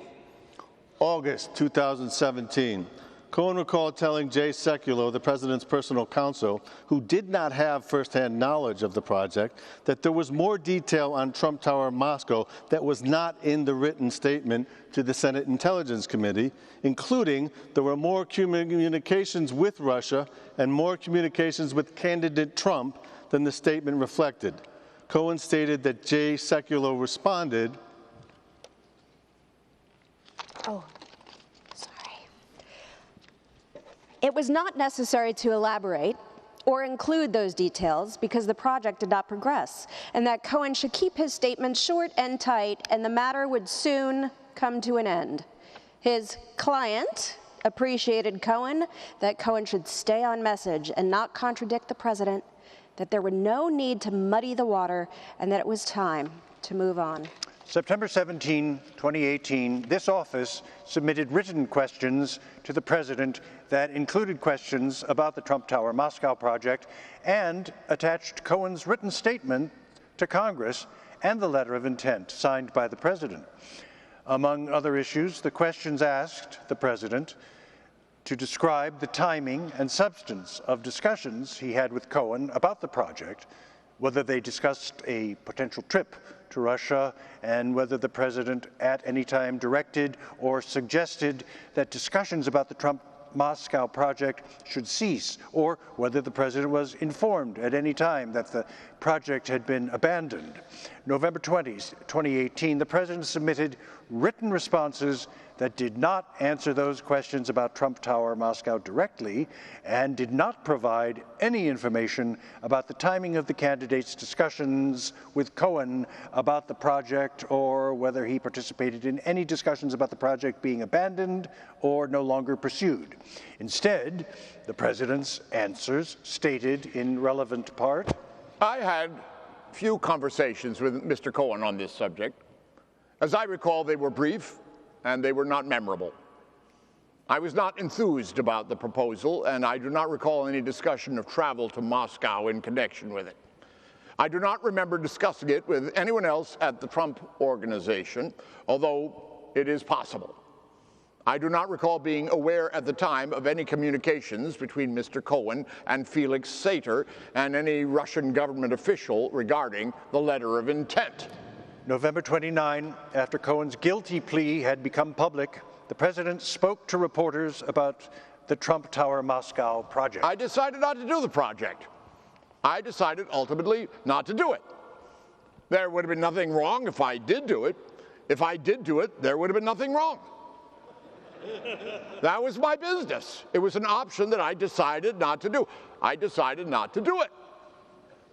August 2017. Cohen recalled telling Jay Sekulow, the president's personal counsel, who did not have firsthand knowledge of the project, that there was more detail on Trump Tower Moscow that was not in the written statement to the Senate Intelligence Committee, including there were more communications with Russia and more communications with candidate Trump than the statement reflected. Cohen stated that Jay Sekulow responded, it was not necessary to elaborate or include those details because the project did not progress, and that Cohen should keep his statement short and tight, and the matter would soon come to an end. His client, appreciated Cohen, that Cohen should stay on message and not contradict the president, that there were no need to muddy the water, and that it was time to move on. September 17, 2018, this office submitted written questions to the president that included questions about the Trump Tower Moscow project and attached Cohen's written statement to Congress and the letter of intent signed by the president. Among other issues, the questions asked the president to describe the timing and substance of discussions he had with Cohen about the project, whether they discussed a potential trip to Russia, and whether the president at any time directed or suggested that discussions about the Trump Moscow project should cease, or whether the president was informed at any time that the project had been abandoned. November 20, 2018, the president submitted written responses that did not answer those questions about Trump Tower Moscow directly and did not provide any information about the timing of the candidates' discussions with Cohen about the project, or whether he participated in any discussions about the project being abandoned or no longer pursued. Instead, the president's answers stated in relevant part, I had few conversations with Mr. Cohen on this subject. As I recall, they were brief and they were not memorable. I was not enthused about the proposal, and I do not recall any discussion of travel to Moscow in connection with it. I do not remember discussing it with anyone else at the Trump Organization, although it is possible. I do not recall being aware at the time of any communications between Mr. Cohen and Felix Sater and any Russian government official regarding the letter of intent. November 29, after Cohen's guilty plea had become public, the president spoke to reporters about the Trump Tower Moscow project. I decided not to do the project. I decided ultimately not to do it. There would have been nothing wrong if I did do it. If I did do it, there would have been nothing wrong. That was my business. It was an option that I decided not to do. I decided not to do it.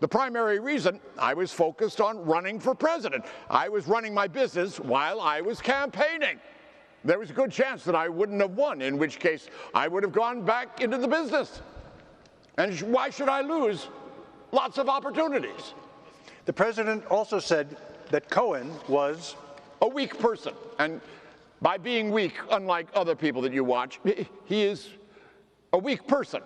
The primary reason, I was focused on running for president. I was running my business while I was campaigning. There was a good chance that I wouldn't have won, in which case I would have gone back into the business. And why should I lose lots of opportunities? The president also said that Cohen was a weak person. And by being weak, unlike other people that you watch, he is a weak person.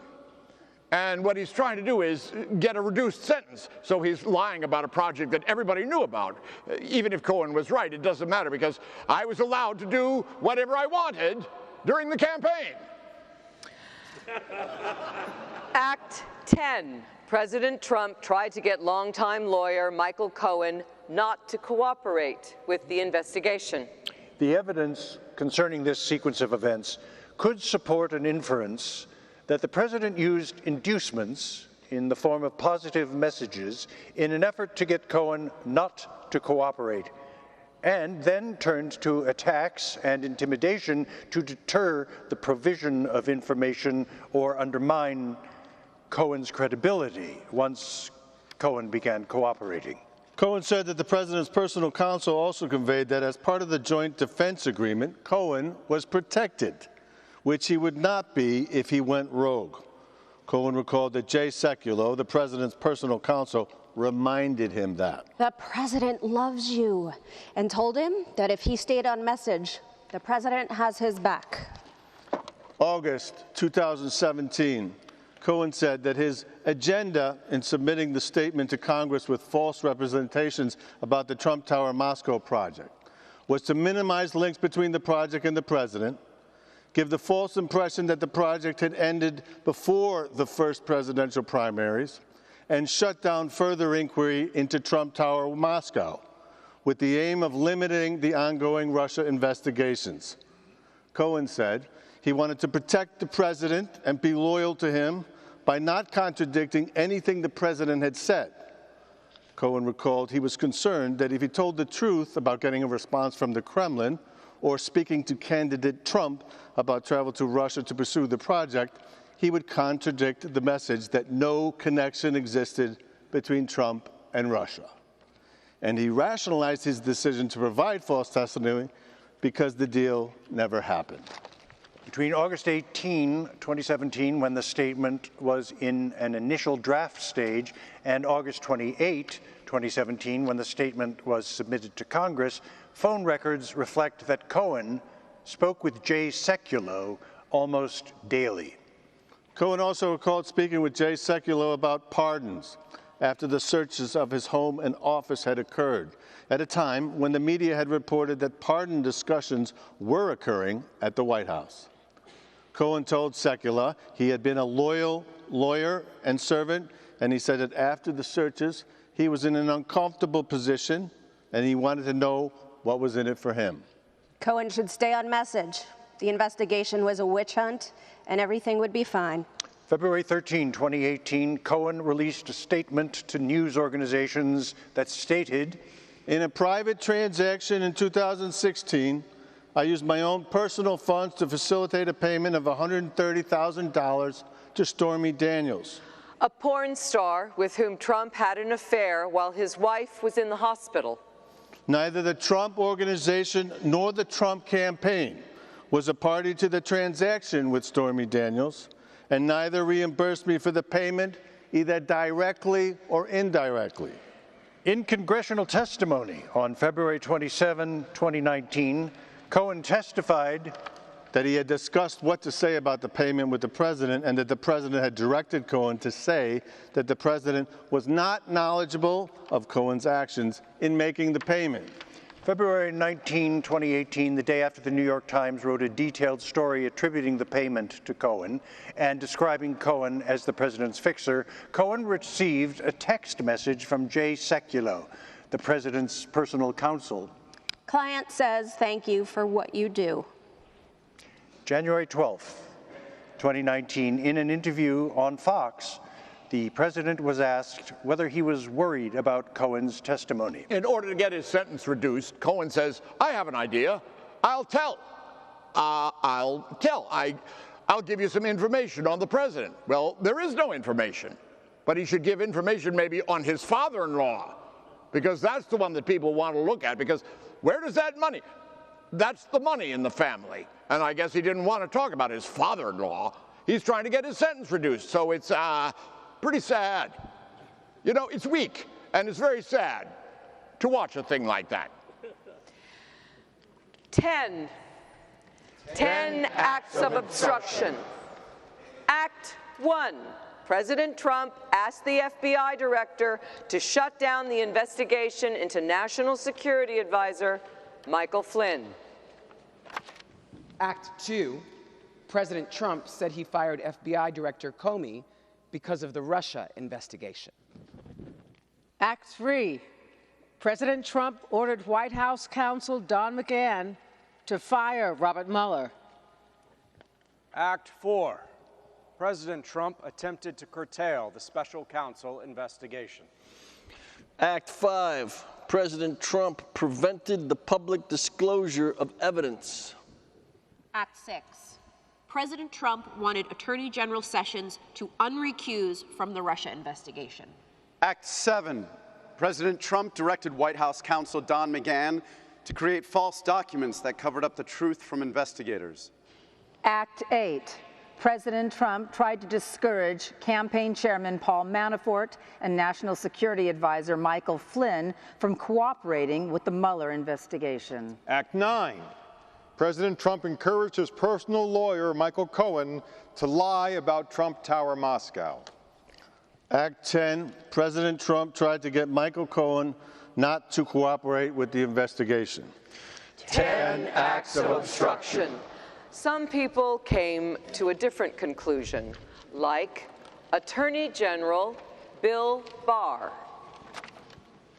And what he's trying to do is get a reduced sentence. So he's lying about a project that everybody knew about. Even if Cohen was right, it doesn't matter, because I was allowed to do whatever I wanted during the campaign. Act 10. President Trump tried to get longtime lawyer Michael Cohen not to cooperate with the investigation. The evidence concerning this sequence of events could support an inference that the president used inducements in the form of positive messages in an effort to get Cohen not to cooperate, and then turned to attacks and intimidation to deter the provision of information or undermine Cohen's credibility once Cohen began cooperating. Cohen said that the president's personal counsel also conveyed that as part of the joint defense agreement, Cohen was protected, which he would not be if he went rogue. Cohen recalled that Jay Sekulow, the president's personal counsel, reminded him that. The president loves you, and told him that if he stayed on message, the president has his back. August 2017, Cohen said that his agenda in submitting the statement to Congress with false representations about the Trump Tower Moscow project was to minimize links between the project and the president, give the false impression that the project had ended before the first presidential primaries, and shut down further inquiry into Trump Tower Moscow, with the aim of limiting the ongoing Russia investigations. Cohen said he wanted to protect the president and be loyal to him by not contradicting anything the president had said. Cohen recalled he was concerned that if he told the truth about getting a response from the Kremlin or speaking to candidate Trump about travel to Russia to pursue the project, he would contradict the message that no connection existed between Trump and Russia. And he rationalized his decision to provide false testimony because the deal never happened. Between August 18, 2017, when the statement was in an initial draft stage, and August 28, 2017, when the statement was submitted to Congress, phone records reflect that Cohen spoke with Jay Sekulow almost daily. Cohen also recalled speaking with Jay Sekulow about pardons after the searches of his home and office had occurred, at a time when the media had reported that pardon discussions were occurring at the White House. Cohen told Sekulow he had been a loyal lawyer and servant, and he said that after the searches, he was in an uncomfortable position, and he wanted to know what was in it for him. Cohen should stay on message. The investigation was a witch hunt, and everything would be fine. February 13, 2018, Cohen released a statement to news organizations that stated, "In a private transaction in 2016, I used my own personal funds to facilitate a payment of $130,000 to Stormy Daniels, a porn star with whom Trump had an affair while his wife was in the hospital. Neither the Trump Organization nor the Trump campaign was a party to the transaction with Stormy Daniels, and neither reimbursed me for the payment, either directly or indirectly." In congressional testimony on February 27, 2019, Cohen testified that he had discussed what to say about the payment with the president, and that the president had directed Cohen to say that the president was not knowledgeable of Cohen's actions in making the payment. February 19, 2018, the day after the New York Times wrote a detailed story attributing the payment to Cohen and describing Cohen as the president's fixer, Cohen received a text message from Jay Sekulow, the president's personal counsel. Client says thank you for what you do. January 12, 2019, in an interview on Fox, the president was asked whether he was worried about Cohen's testimony. In order to get his sentence reduced, Cohen says, I have an idea. I'll tell. I'll give you some information on the president. Well, there is no information, but he should give information maybe on his father-in-law, because that's the one that people want to look at, because where does that money? That's the money in the family. And I guess he didn't want to talk about his father-in-law. He's trying to get his sentence reduced, so it's pretty sad. You know, it's weak, and it's very sad to watch a thing like that. 10 acts of obstruction. Act 1. President Trump asked the FBI director to shut down the investigation into National Security Advisor Michael Flynn. Act 2. President Trump said he fired FBI Director Comey because of the Russia investigation. Act 3. President Trump ordered White House counsel Don McGahn to fire Robert Mueller. Act 4. President Trump attempted to curtail the special counsel investigation. Act 5. President Trump prevented the public disclosure of evidence. Act 6. President Trump wanted Attorney General Sessions to unrecuse from the Russia investigation. Act 7. President Trump directed White House counsel Don McGahn to create false documents that covered up the truth from investigators. Act 8. President Trump tried to discourage campaign chairman Paul Manafort and National Security Advisor Michael Flynn from cooperating with the Mueller investigation. Act 9. President Trump encouraged his personal lawyer, Michael Cohen, to lie about Trump Tower Moscow. Act 10. President Trump tried to get Michael Cohen not to cooperate with the investigation. 10 acts of obstruction. Some people came to a different conclusion, like Attorney General Bill Barr.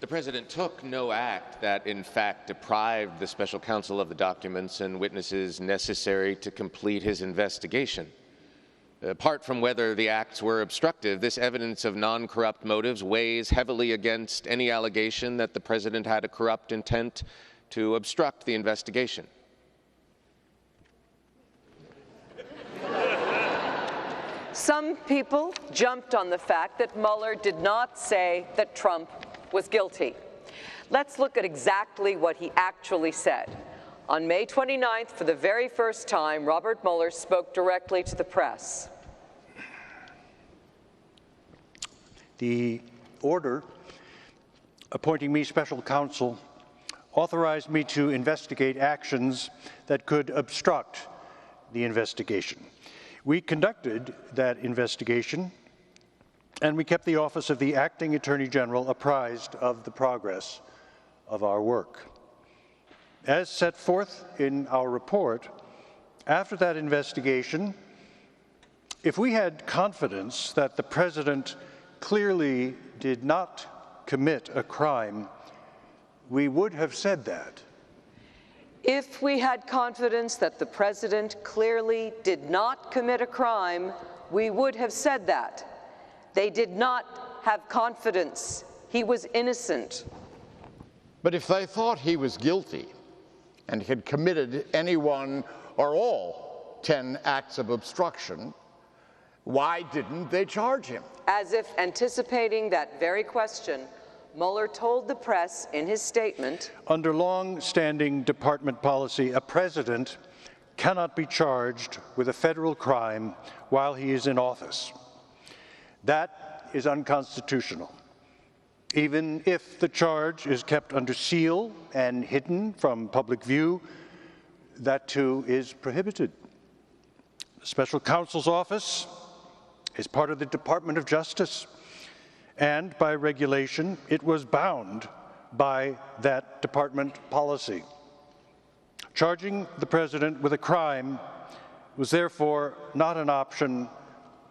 The president took no act that, in fact, deprived the special counsel of the documents and witnesses necessary to complete his investigation. Apart from whether the acts were obstructive, this evidence of non-corrupt motives weighs heavily against any allegation that the president had a corrupt intent to obstruct the investigation. Some people jumped on the fact that Mueller did not say that Trump was guilty. Let's look at exactly what he actually said. On May 29th, for the very first time, Robert Mueller spoke directly to the press. The order appointing me special counsel authorized me to investigate actions that could obstruct the investigation. We conducted that investigation, and we kept the Office of the Acting Attorney General apprised of the progress of our work. As set forth in our report, after that investigation, if we had confidence that the President clearly did not commit a crime, we would have said that. If we had confidence that the President clearly did not commit a crime, we would have said that. They did not have confidence. He was innocent. But if they thought he was guilty and had committed any one or all 10 acts of obstruction, why didn't they charge him? As if anticipating that very question, Mueller told the press in his statement, under long-standing department policy, a president cannot be charged with a federal crime while he is in office. That is unconstitutional. Even if the charge is kept under seal and hidden from public view, that too is prohibited. The special counsel's office is part of the Department of Justice, and by regulation, it was bound by that department policy. Charging the president with a crime was therefore not an option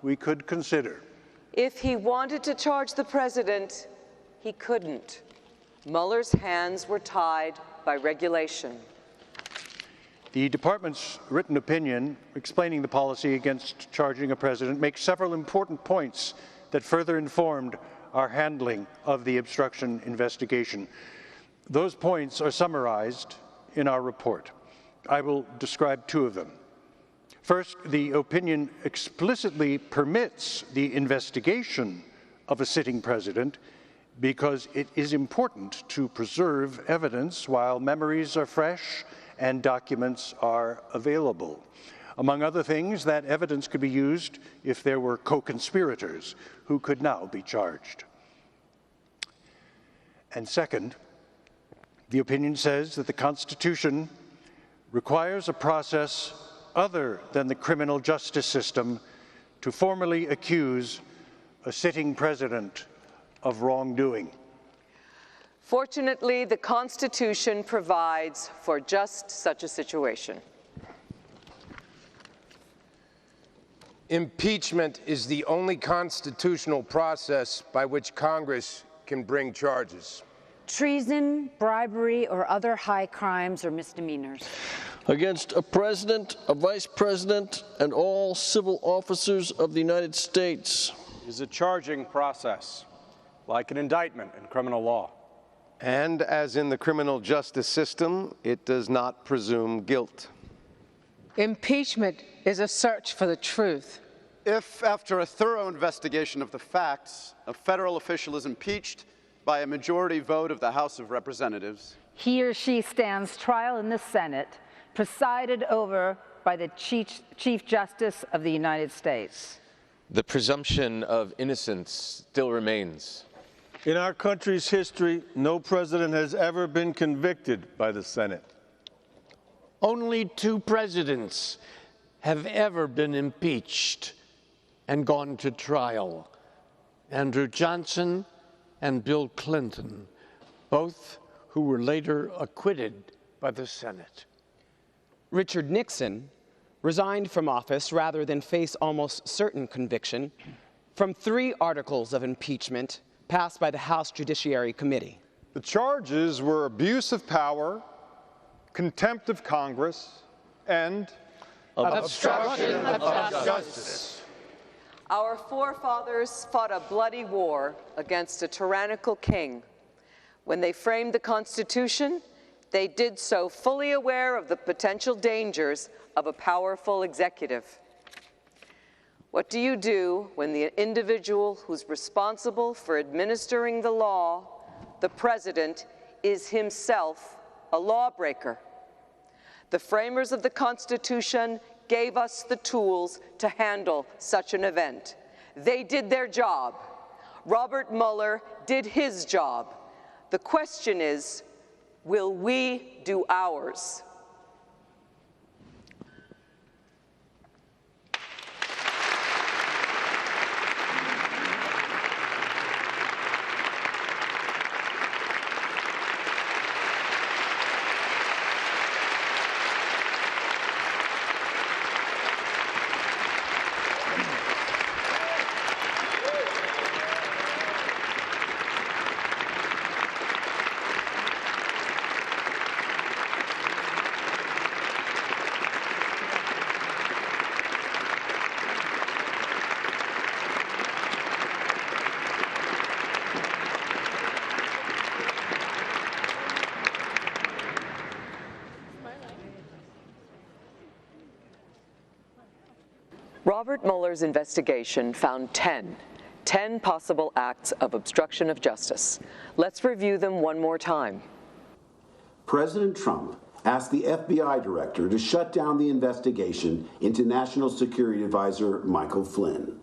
we could consider. if he wanted to charge the president, he couldn't. Mueller's hands were tied by regulation. The department's written opinion explaining the policy against charging a president makes several important points that further informed our handling of the obstruction investigation. Those points are summarized in our report. I will describe two of them. First, the opinion explicitly permits the investigation of a sitting president because it is important to preserve evidence while memories are fresh and documents are available. Among other things, that evidence could be used if there were co-conspirators who could now be charged. And second, the opinion says that the Constitution requires a process other than the criminal justice system to formally accuse a sitting president of wrongdoing. Fortunately, the Constitution provides for just such a situation. Impeachment is the only constitutional process by which Congress can bring charges. Treason, bribery, or other high crimes or misdemeanors. Against a president, a vice president, and all civil officers of the United States. Is a charging process, like an indictment in criminal law. And as in the criminal justice system, it does not presume guilt. Impeachment is a search for the truth. If, after a thorough investigation of the facts, a federal official is impeached by a majority vote of the House of Representatives, he or she stands trial in the Senate, presided over by the Chief Justice of the United States. The presumption of innocence still remains. In our country's history, no president has ever been convicted by the Senate. Only 2 presidents have ever been impeached and gone to trial: Andrew Johnson and Bill Clinton, both who were later acquitted by the Senate. Richard Nixon resigned from office rather than face almost certain conviction from 3 articles of impeachment passed by the House Judiciary Committee. The charges were abuse of power, contempt of Congress, and obstruction of justice. Our forefathers fought a bloody war against a tyrannical king. When they framed the Constitution, they did so fully aware of the potential dangers of a powerful executive. What do you do when the individual who's responsible for administering the law, the president, is himself a lawbreaker? The framers of the Constitution gave us the tools to handle such an event. They did their job. Robert Mueller did his job. The question is, will we do ours? Robert Mueller's investigation found 10 possible acts of obstruction of justice. Let's review them one more time. President Trump asked the FBI director to shut down the investigation into National Security Advisor Michael Flynn.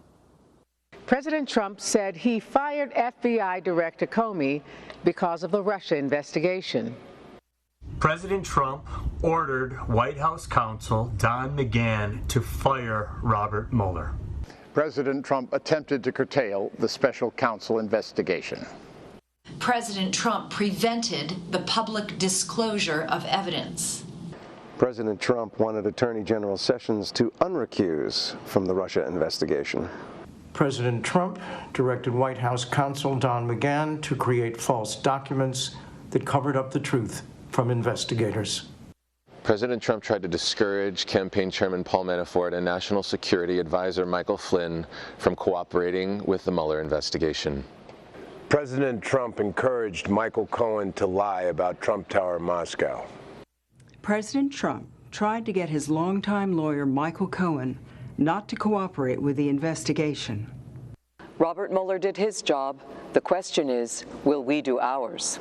President Trump said he fired FBI Director Comey because of the Russia investigation. President Trump ordered White House counsel Don McGahn to fire Robert Mueller. President Trump attempted to curtail the special counsel investigation. President Trump prevented the public disclosure of evidence. President Trump wanted Attorney General Sessions to unrecuse from the Russia investigation. President Trump directed White House counsel Don McGahn to create false documents that covered up the truth from investigators. President Trump tried to discourage campaign chairman Paul Manafort and National Security Advisor Michael Flynn from cooperating with the Mueller investigation. President Trump encouraged Michael Cohen to lie about Trump Tower Moscow. President Trump tried to get his longtime lawyer Michael Cohen not to cooperate with the investigation. Robert Mueller did his job. The question is, will we do ours?